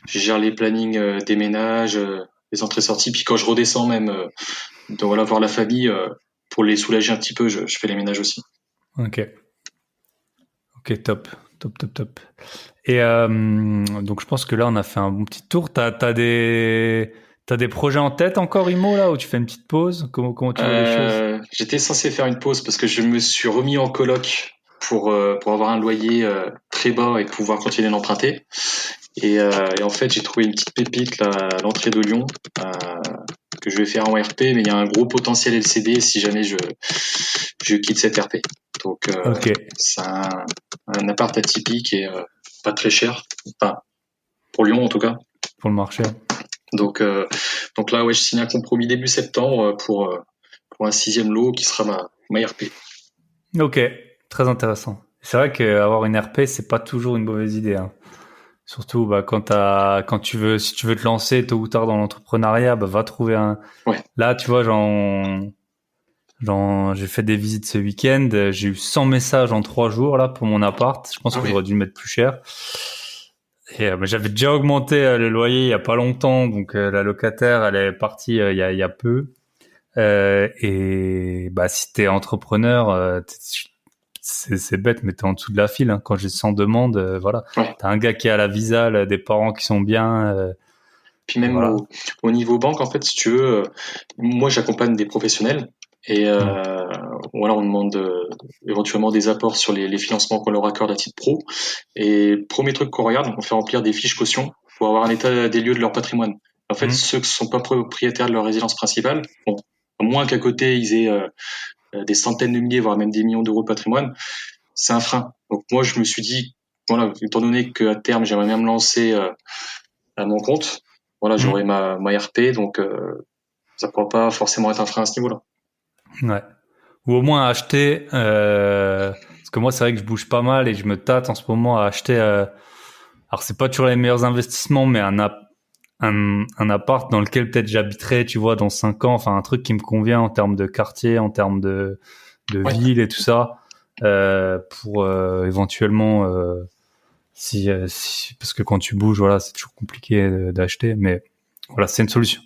gère les plannings des ménages, les entrées-sorties. Puis quand je redescends même, donc voilà, voir la famille, pour les soulager un petit peu, je fais les ménages aussi.
Ok. Ok, top. Top, top, top. Et donc je pense que là, on a fait un bon petit tour. T'as des projets en tête encore, Imo, là, où tu fais une petite pause? Comment tu vois les choses?
J'étais censé faire une pause parce que je me suis remis en coloc pour avoir un loyer très bas et pouvoir continuer d'emprunter. Et en fait, j'ai trouvé une petite pépite là, à l'entrée de Lyon que je vais faire en RP, mais il y a un gros potentiel LCD si jamais je quitte cette RP. Donc
Ok,
c'est un appart atypique et pas très cher, enfin pour Lyon en tout cas.
pour le marché.
Donc donc là ouais, je signe un compromis début septembre pour un 6e lot qui sera ma RP.
Ok, très intéressant. C'est vrai qu'avoir une RP, c'est pas toujours une mauvaise idée. Hein. Surtout bah, si tu veux te lancer tôt ou tard dans l'entrepreneuriat, bah, va trouver un.
Ouais.
Là, tu vois, j'ai fait des visites ce week-end. J'ai eu 100 messages en 3 jours là pour mon appart. Je pense que j'aurais dû le mettre plus cher. Et bah, j'avais déjà augmenté le loyer il y a pas longtemps, donc la locataire, elle est partie il y a peu. Et bah si t'es entrepreneur, c'est bête, mais t'es en dessous de la file. Hein. Quand j'ai 100 demandes, voilà, t'as un gars qui a la visa, là, des parents qui sont bien.
Puis même
Voilà.
au niveau banque, en fait, si tu veux, moi j'accompagne des professionnels et voilà, on demande éventuellement des apports sur les financements qu'on leur accorde à titre pro. Et premier truc qu'on regarde, on fait remplir des fiches caution pour avoir un état des lieux de leur patrimoine. En fait, ceux qui sont pas propriétaires de leur résidence principale, bon, à moins qu'à côté ils aient des centaines de milliers, voire même des millions d'euros de patrimoine, c'est un frein. Donc moi, je me suis dit, voilà, étant donné qu'à terme, j'aimerais bien me lancer à mon compte, voilà, j'aurai ma RP, donc ça ne pourra pas forcément être un frein à ce niveau-là.
Ouais. Ou au moins acheter, parce que moi c'est vrai que je bouge pas mal et je me tâte en ce moment à acheter. Alors c'est pas toujours les meilleurs investissements, mais un appart dans lequel peut-être j'habiterai, tu vois, dans 5 ans, enfin un truc qui me convient en termes de quartier, en termes de ville et tout ça, pour éventuellement si parce que quand tu bouges, voilà, c'est toujours compliqué d'acheter, mais voilà, c'est une solution.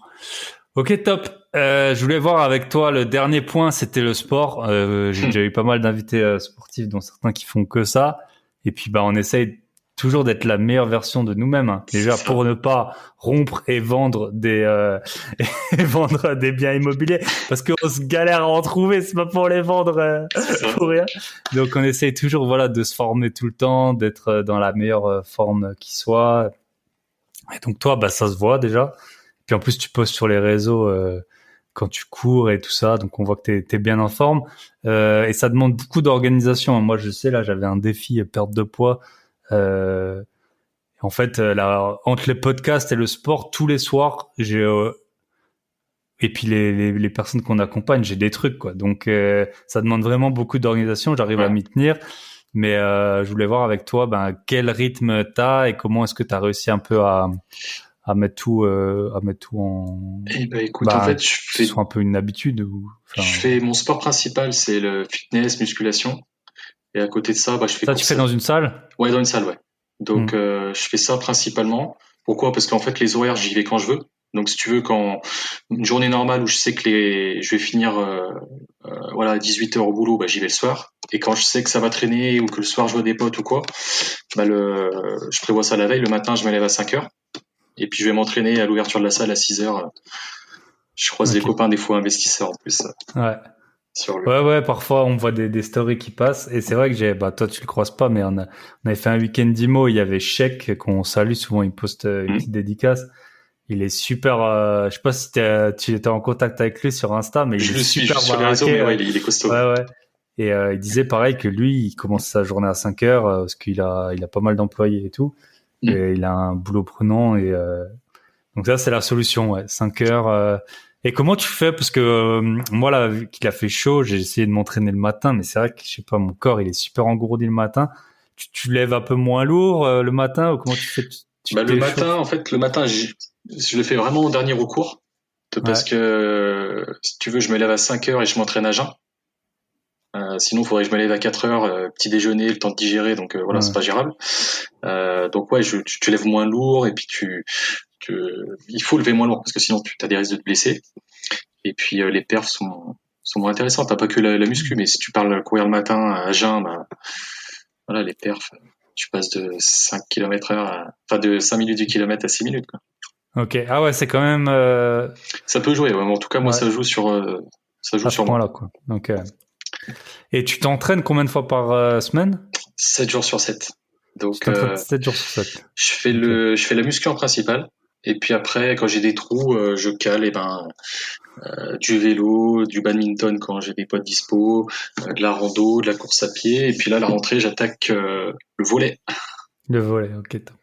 Ok, top. Je voulais voir avec toi le dernier point, c'était le sport. J'ai déjà eu pas mal d'invités sportifs, dont certains qui font que ça. Et puis, bah, on essaye toujours d'être la meilleure version de nous-mêmes. Hein. Déjà, pour ne pas rompre et vendre et vendre des biens immobiliers, parce qu'on se galère à en trouver. C'est pas pour les vendre pour rien. Donc, on essaye toujours, voilà, de se former tout le temps, d'être dans la meilleure forme qui soit. Et donc, toi, bah, ça se voit déjà. Puis en plus, tu postes sur les réseaux quand tu cours et tout ça, donc on voit que t'es bien en forme. Et ça demande beaucoup d'organisation. Moi, je sais, là, j'avais un défi perte de poids. En fait, là, entre les podcasts et le sport, tous les soirs, et puis les personnes qu'on accompagne, j'ai des trucs, quoi. Donc, ça demande vraiment beaucoup d'organisation. J'arrive à m'y tenir. Mais je voulais voir avec toi quel rythme t'as et comment est-ce que t'as réussi un peu à mettre tout en,
Eh ben, écoute, en fait,
que ce soit un peu une habitude ou, enfin,
je fais mon sport principal, c'est le fitness, musculation. Et à côté de ça, bah, je fais
ça, tu
course.
fais dans une salle?
Ouais, dans une salle, ouais.
Hmm.
Donc, je fais ça principalement. Pourquoi? Parce qu'en fait, les horaires, j'y vais quand je veux. Donc, si tu veux, quand une journée normale où je sais que je vais finir, voilà, à 18 heures au boulot, bah, j'y vais le soir. Et quand je sais que ça va traîner ou que le soir je vois des potes ou quoi, bah, je prévois ça la veille. Le matin, je me lève à 5 heures. Et puis, je vais m'entraîner à l'ouverture de la salle à 6 heures. Je croise des
Ok.
copains, des fois investisseurs en plus,
Ouais.
sur le.
Ouais, parfois on voit des stories qui passent et c'est vrai que toi tu le croises pas, mais on avait fait un week-end d'IMO, il y avait Sheik qu'on salue souvent, il poste une
Hmm.
petite dédicace. Il est super, je sais pas si tu étais en contact avec lui sur Insta, mais il
Je
est
le suis
super
juste sur les réseaux,
baraqué.
mais ouais, il est costaud.
Ouais. Et il disait pareil que lui, il commence sa journée à 5 heures parce il a pas mal d'employés et tout.
Hmm.
Et il a un boulot prenant et donc ça c'est la solution, ouais, 5 heures. Et comment tu fais? Parce que moi là, vu qu'il a fait chaud, j'ai essayé de m'entraîner le matin, mais c'est vrai que je sais pas, mon corps il est super engourdi le matin. Tu lèves un peu moins lourd le matin ou comment tu fais? Tu
Bah, le matin,
t'échauffes?
en fait, le matin, je le fais vraiment au dernier recours. Parce
Ouais,
que, si tu veux, je me lève à 5 heures et je m'entraîne à jeun. Sinon, il faudrait que je me lève à 4 heures, petit déjeuner, le temps de digérer, donc voilà, c'est
ouais.
pas gérable. Donc ouais, tu lèves moins lourd et puis il faut lever moins lourd parce que sinon tu as des risques de te blesser. Et puis les perfs sont moins intéressantes. T'as pas que la muscu, mais si tu parles courir le matin à jeun, bah voilà, les perfs, tu passes de 5 km heure enfin de 5 minutes du kilomètre à 6 minutes, quoi.
Ok. Ah ouais, c'est quand même
Ça peut jouer, ouais. En tout cas, moi,
ouais,
ça joue
à ce
sur moi.
point-là quoi. Donc et tu t'entraînes combien de fois par semaine?
7 jours sur 7.
Tu
Donc,
t'entraînes 7 jours sur 7. Ok.
je fais la muscu en principal. Et puis après, quand j'ai des trous, je cale, et ben, du vélo, du badminton quand j'ai des potes dispo, de la rando, de la course à pied. Et puis là, la rentrée, j'attaque, le volley.
Le volet, ok, top.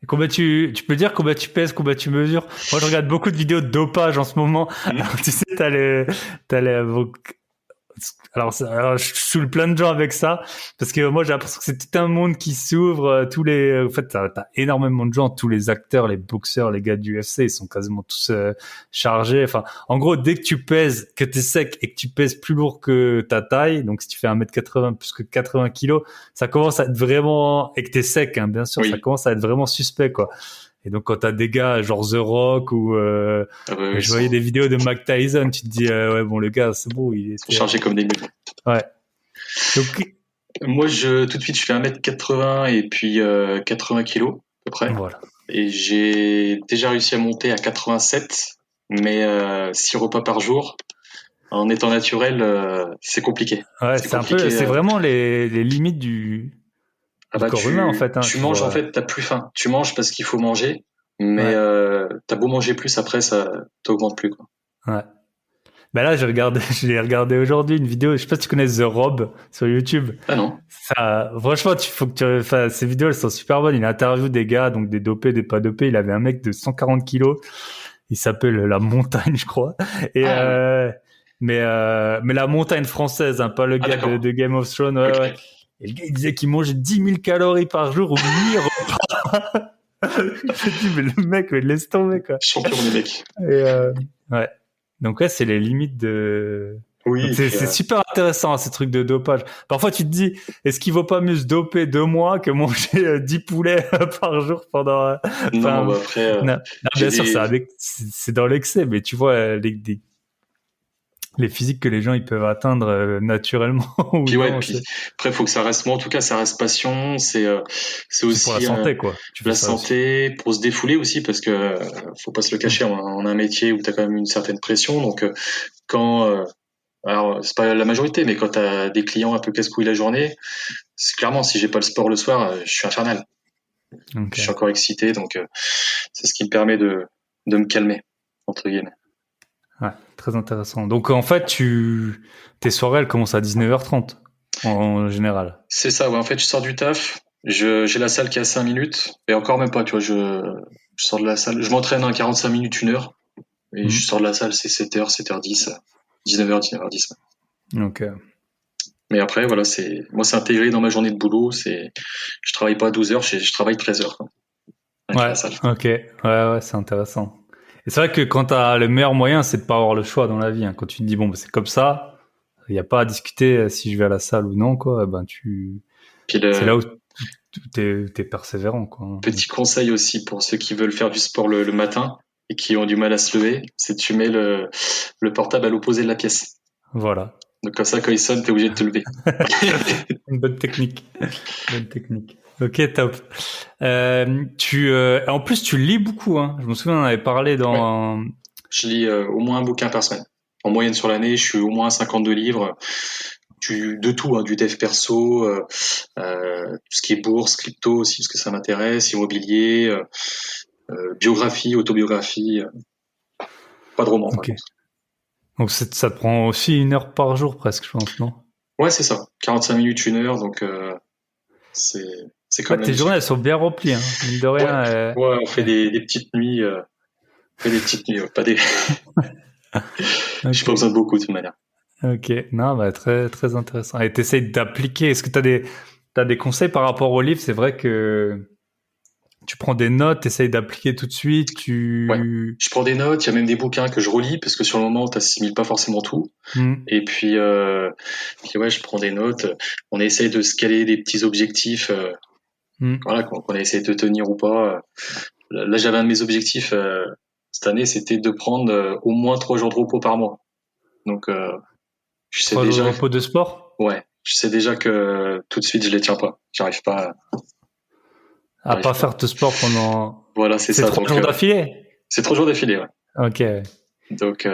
Et combien tu peux dire combien tu pèses, combien tu mesures? Moi, je regarde beaucoup de vidéos de dopage en ce moment.
Hmm.
Alors, tu sais, t'as les, alors, je saoule plein de gens avec ça parce que moi j'ai l'impression que c'est tout un monde qui s'ouvre. En fait, t'as énormément de gens, tous les acteurs, les boxeurs, les gars du UFC, ils sont quasiment tous chargés. Enfin, en gros, dès que tu pèses, que t'es sec et que tu pèses plus lourd que ta taille, donc si tu fais 1m80 plus que 80 kilos, ça commence à être vraiment, et que t'es sec, hein, bien sûr, ça
Oui.
commence à être vraiment suspect, quoi. Et donc quand t'as des gars genre The Rock ou
Ah bah,
je voyais des vidéos de Mike Tyson, tu te dis ouais bon le gars c'est bon, il
ils sont
était
chargés comme des mules.
ouais. Donc
Moi, tout de suite, je fais 1m80 et puis 80 kilos, à peu près.
voilà.
Et j'ai déjà réussi à monter à 87, mais 6 repas par jour. En étant naturel, c'est compliqué.
Ouais,
C'est
c'est un peu
compliqué.
c'est vraiment les limites
Ah
du
bah
corps humain en fait hein,
tu
tu
manges en
vois.
fait, t'as plus faim. Tu manges parce qu'il faut manger, mais
Ouais.
t'as beau manger plus après, ça t'augmente plus, quoi.
Ouais. Ben là, je l'ai regardé aujourd'hui une vidéo, je sais pas si tu connais The Rob sur YouTube.
Ah non.
Ça, franchement, faut que enfin, ces vidéos, elles sont super bonnes. Il interviewe des gars, donc des dopés, des pas dopés. Il avait un mec de 140 kilos. Il s'appelle La Montagne, je crois. Et,
Ah oui.
mais la montagne française, hein, pas le
Ah
gars
d'accord.
de Game of Thrones. Ouais, ouais.
Ok.
Et le gars, il disait qu'il mangeait 10 000 calories par jour ou 8 repas. Je me dis, mais le mec, mais laisse tomber, quoi.
Champion des mecs.
Et, ouais. Donc ouais, c'est les limites de.
Oui,
Donc
et puis,
c'est super intéressant ces trucs de dopage. Parfois tu te dis, est-ce qu'il vaut pas mieux se doper 2 mois que manger 10 poulets par jour pendant.
non,
Enfin,
bah après,
non,
j'ai
bien sûr,
des.
c'est dans l'excès, mais tu vois les physiques que les gens ils peuvent atteindre naturellement ou
Puis ouais,
non,
puis après, faut que ça reste. Moi, en tout cas, ça reste passion. C'est
c'est pour la
aussi
santé quoi. Tu fais
la
ça aussi.
santé, pour se défouler aussi, parce que faut pas se le cacher. On a un métier où t'as quand même une certaine pression, donc quand alors c'est pas la majorité, mais quand t'as des clients un peu casse-couilles la journée, c'est clairement si j'ai pas le sport le soir, je suis infernal.
Ok,
Je suis encore excité, donc c'est ce qui me permet de me calmer entre guillemets.
ouais, très intéressant. Donc en fait, tes soirées elles commencent à 19h30 en général.
C'est ça, ouais. En fait, je sors du taf, j'ai la salle qui est à 5 minutes, et encore même pas, tu vois, je sors de la salle, je m'entraîne à 45 minutes, 1 heure, et je
Mhm.
sors de la salle, c'est 7h, 7h10, 19h, 19h10.
Ok.
Mais après, voilà, moi, c'est intégré dans ma journée de boulot, je travaille pas à 12 heures, je travaille 13 heures, quoi. avec
Ouais,
la salle.
ok. Ouais, c'est intéressant. Et c'est vrai que quand t'as le meilleur moyen, c'est de pas avoir le choix dans la vie, hein. Quand tu te dis, bon, bah, c'est comme ça, il n'y a pas à discuter si je vais à la salle ou non, quoi, ben
Puis
c'est là
le
où t'es persévérant, quoi.
petit conseil aussi pour ceux qui veulent faire du sport le matin et qui ont du mal à se lever, c'est tu mets le portable à l'opposé de la pièce.
Voilà.
Donc comme ça, quand il sonne, t'es obligé de te lever.
Une bonne technique. Bonne technique. Ok, top. En plus, tu lis beaucoup, hein. Je me souviens, on avait parlé
Ouais.
dans.
Je lis au moins un bouquin par semaine. En moyenne sur l'année, je suis au moins à 52 livres. De tout, hein, du dev perso, tout ce qui est bourse, crypto aussi, parce que ça m'intéresse, immobilier, biographie, autobiographie, pas de roman par
Ok.
contre.
Donc ça te prend aussi 1 heure par jour presque, je pense, non?
Ouais, c'est ça. 45 minutes, 1 heure, donc c'est c'est
Ouais,
comme la
tes journées
muscu.
elles sont bien remplies, hein. Mine de
Ouais,
rien.
ouais, on fait
Ouais.
des petites nuits, pas des. J'ai pas
Ok.
besoin de beaucoup de toute manière.
Ok. Non, bah très très intéressant. Et t'essayes d'appliquer. Est-ce que t'as des conseils par rapport au livre? C'est vrai que tu prends des notes, t'essayes d'appliquer tout de suite.
Ouais. Je prends des notes, il y a même des bouquins que je relis parce que sur le moment, t'assimiles pas forcément tout.
Hmm.
Et puis ouais, je prends des notes. On essaye de se caler des petits objectifs,
Hmm.
voilà, qu'on essaie de tenir ou pas. Là, j'avais un de mes objectifs cette année, c'était de prendre au moins 3 jours de repos par mois. Donc, je sais
3 jours de
déjà,
repos de sport?
ouais, je sais déjà que tout de suite, je les tiens pas.
À
J'arrive
pas
pas.
faire de sport pendant.
Voilà, c'est
C'est
ça.
trois
Donc,
jours d'affilée?
c'est 3 jours d'affilée, ouais.
Ok.
Donc,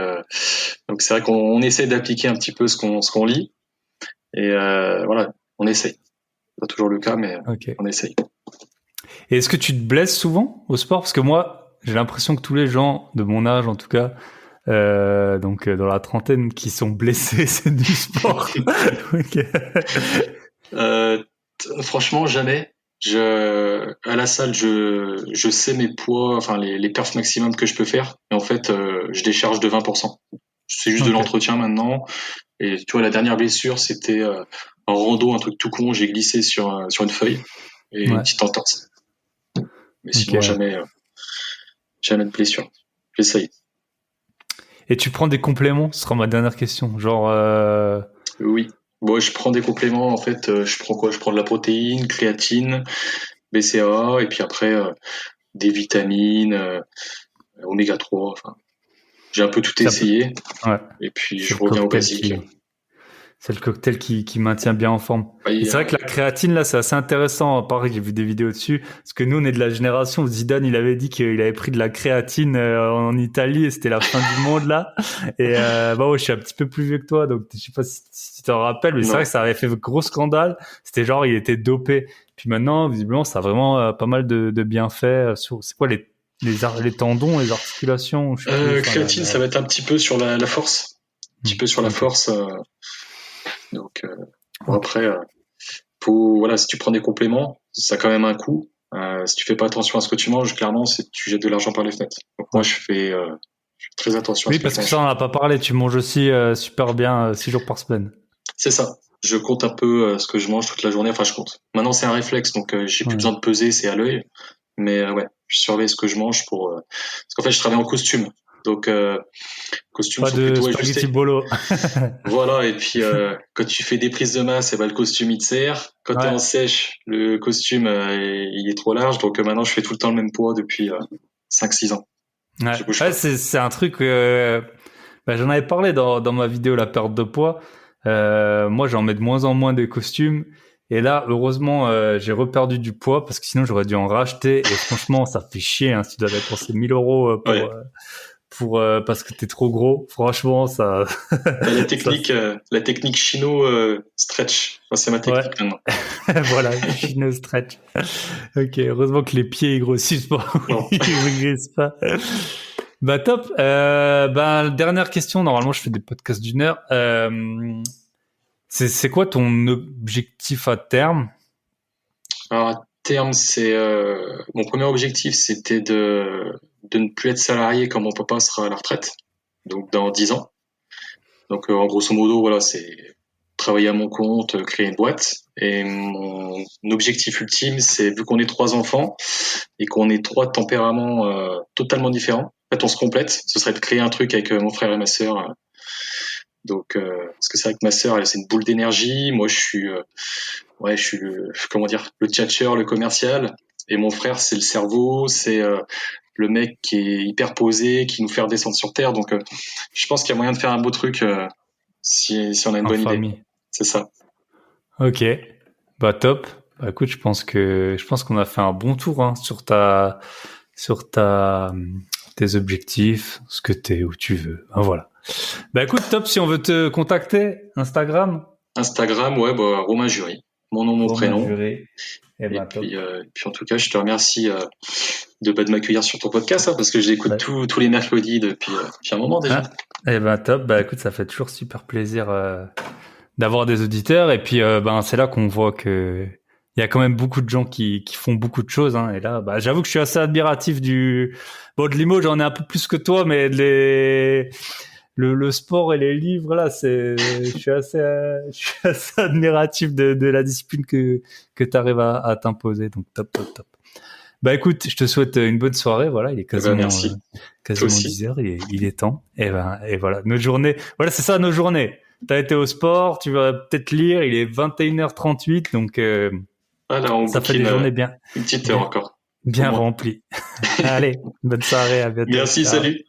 donc c'est vrai qu'on essaie d'appliquer un petit peu ce qu'on lit. Et voilà, on essaye. C'est pas toujours le cas, mais
Ok.
on essaye.
Et est-ce que tu te blesses souvent au sport? Parce que moi, j'ai l'impression que tous les gens de mon âge, en tout cas, donc dans la trentaine, qui sont blessés, c'est du sport. Ok.
Franchement, jamais. À la salle, je sais mes poids, enfin les perfs maximum que je peux faire. Et en fait, je décharge de 20%. C'est juste de
Ok.
l'entretien maintenant. Et tu vois, la dernière blessure, c'était en rando, un truc tout con. J'ai glissé sur une feuille et une
Ouais.
petite entorse. Mais
Ok.
sinon, jamais de blessure. J'essaye.
Et tu prends des compléments? Ce sera ma dernière question. Genre,
Oui. Bon, je prends des compléments. En fait, je prends quoi? Je prends de la protéine, créatine, BCAA, et puis après des vitamines, oméga 3. Enfin, j'ai un peu tout
ça peut.
essayé.
Ouais.
Et puis
C'est
je
le
reviens au
cocktail
basique.
qui. C'est le cocktail qui maintient bien en forme. Et
Oui,
c'est vrai que la créatine, là, c'est assez intéressant. Pareil, j'ai vu des vidéos dessus. Parce que nous, on est de la génération où Zidane, il avait dit qu'il avait pris de la créatine en Italie et c'était la fin du monde, là. Et bah ouais, je suis un petit peu plus vieux que toi, donc je sais pas si tu t'en rappelles, mais c'est vrai
non.
que ça avait fait gros scandale. C'était genre, il était dopé. Puis maintenant, visiblement, ça a vraiment pas mal de bienfaits sur, c'est quoi, les tendons, les articulations, je sais plus. Enfin,
Créatine, ça va être un petit peu sur la force. Un petit peu sur la
Ok.
force. Donc, bon,
Ok.
après, voilà, si tu prends des compléments, ça a quand même un coût. Si tu fais pas attention à ce que tu manges, clairement, tu jettes de l'argent par les fenêtres. Donc moi,
Ouais.
je fais très attention à
Oui,
ce que je
parce que ça,
mange.
on n'a pas parlé. Tu manges aussi super bien 6 jours par semaine.
C'est ça. Je compte un peu ce que je mange toute la journée. Enfin, je compte. Maintenant, c'est un réflexe, donc j'ai plus
Ouais.
besoin de peser, c'est à l'œil. Mais ouais, je surveille ce que je mange parce qu'en fait, je travaille en costume. Donc, costumes
Pas
sont
de
plutôt
spaghetti
ajustés.
bolo.
Voilà, et puis quand tu fais des prises de masse, eh ben, le costume il te sert. Quand tu es en
Ouais.
sèche, le costume il est trop large. Donc maintenant, je fais tout le temps le même poids depuis 5-6 ans.
Ouais.
Je bouge
Ouais,
pas.
c'est un truc. Bah, j'en avais parlé dans ma vidéo la perte de poids. Moi, j'en mets de moins en moins des costumes. Et là, heureusement, j'ai reperdu du poids parce que sinon j'aurais dû en racheter. Et franchement, ça fait chier. Hein, si tu dois dépenser 1 000 €
Ouais.
parce que t'es trop gros. Franchement, ça,
T'as
ça,
la technique chino stretch. Enfin, c'est ma
ouais.
technique maintenant.
Voilà, chino stretch. Ok, heureusement que les pieds ils grossissent pas,
Non.
ils régressent pas. Bah top. Bah dernière question. Normalement, je fais des podcasts d'1 heure. C'est quoi ton objectif à terme?
Alors à terme, c'est mon premier objectif, c'était de ne plus être salarié quand mon papa sera à la retraite. Donc dans 10 ans. Donc en grosso modo, voilà, travailler à mon compte, créer une boîte. Et mon objectif ultime, c'est vu qu'on est 3 enfants et qu'on est 3 tempéraments totalement différents. En fait, on se complète. Ce serait de créer un truc avec mon frère et ma sœur. Donc, parce que c'est vrai que ma sœur, elle, c'est une boule d'énergie. Moi, je suis comment dire, le tchatcheur, le commercial. Et mon frère, c'est le cerveau, c'est le mec qui est hyper posé, qui nous fait redescendre sur terre. Donc, je pense qu'il y a moyen de faire un beau truc si on a une
En
bonne idée.
famille.
C'est ça.
Ok, bah top. Bah écoute, je pense qu'on a fait un bon tour hein, sur tes objectifs, ce que t'es, où tu veux. Ben voilà. Bah écoute, top. Si on veut te contacter, Instagram.
Instagram, ouais, bah, Romain Jury. Mon nom, mon
Romain
prénom.
Juré. Eh
Et
ben top.
puis en tout cas, je te remercie de m'accueillir sur ton podcast, hein, parce que je l'écoute
Ouais.
tous les mercredis depuis un moment déjà.
Eh ben top. Bah écoute, ça fait toujours super plaisir d'avoir des auditeurs. Et puis ben c'est là qu'on voit que il y a quand même beaucoup de gens qui font beaucoup de choses. Hein. Et là, bah j'avoue que je suis assez admiratif de l'IMO. J'en ai un peu plus que toi, mais le sport et les livres là, je suis assez admiratif de la discipline que t'arrives à t'imposer. Donc top, top, top. Bah écoute, je te souhaite une bonne soirée. Voilà, il est
Eh ben, merci. Toi
quasiment
aussi.
10 heures. Il est temps. Et voilà, nos journées. Voilà, c'est ça nos journées. T'as été au sport, tu vas peut-être lire. Il est 21h38, donc
Ah là, on
ça fait des
bouquine
journées
une petite heure encore.
bien
Au moins.
remplies. Allez, bonne soirée, à bientôt.
Merci,
Ciao.
salut.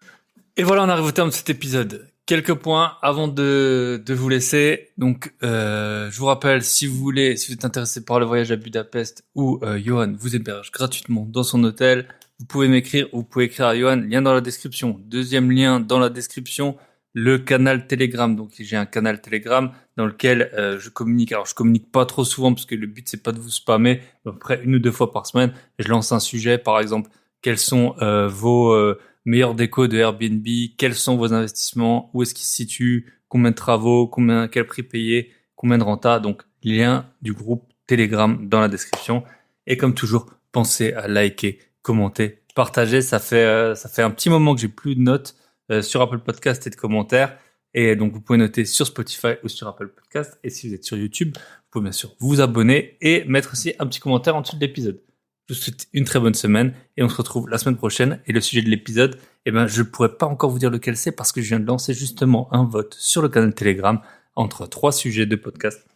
Et voilà, on arrive au terme de cet épisode. Quelques points avant de vous laisser. Donc, je vous rappelle, si vous êtes intéressé par le voyage à Budapest ou Johan vous héberge gratuitement dans son hôtel, vous pouvez m'écrire ou vous pouvez écrire à Johan, lien dans la description. Deuxième lien dans la description, le canal Telegram. Donc, j'ai un canal Telegram dans lequel je communique. Alors, je communique pas trop souvent parce que le but, c'est pas de vous spammer. À peu près 1 ou 2 fois par semaine, je lance un sujet, par exemple, quels sont vos meilleure déco de Airbnb, quels sont vos investissements, où est-ce qu'ils se situent, combien de travaux, quel prix payer, combien de renta. Donc, lien du groupe Telegram dans la description. Et comme toujours, pensez à liker, commenter, partager. Ça fait un petit moment que j'ai plus de notes sur Apple Podcast et de commentaires. Et donc, vous pouvez noter sur Spotify ou sur Apple Podcast. Et si vous êtes sur YouTube, vous pouvez bien sûr vous abonner et mettre aussi un petit commentaire en dessous de l'épisode. Je vous souhaite une très bonne semaine et on se retrouve la semaine prochaine. Et le sujet de l'épisode, je pourrais pas encore vous dire lequel c'est parce que je viens de lancer justement un vote sur le canal Telegram entre 3 sujets de podcast.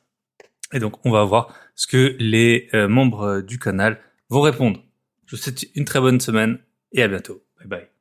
Et donc, on va voir ce que les membres du canal vont répondre. Je vous souhaite une très bonne semaine et à bientôt. Bye bye.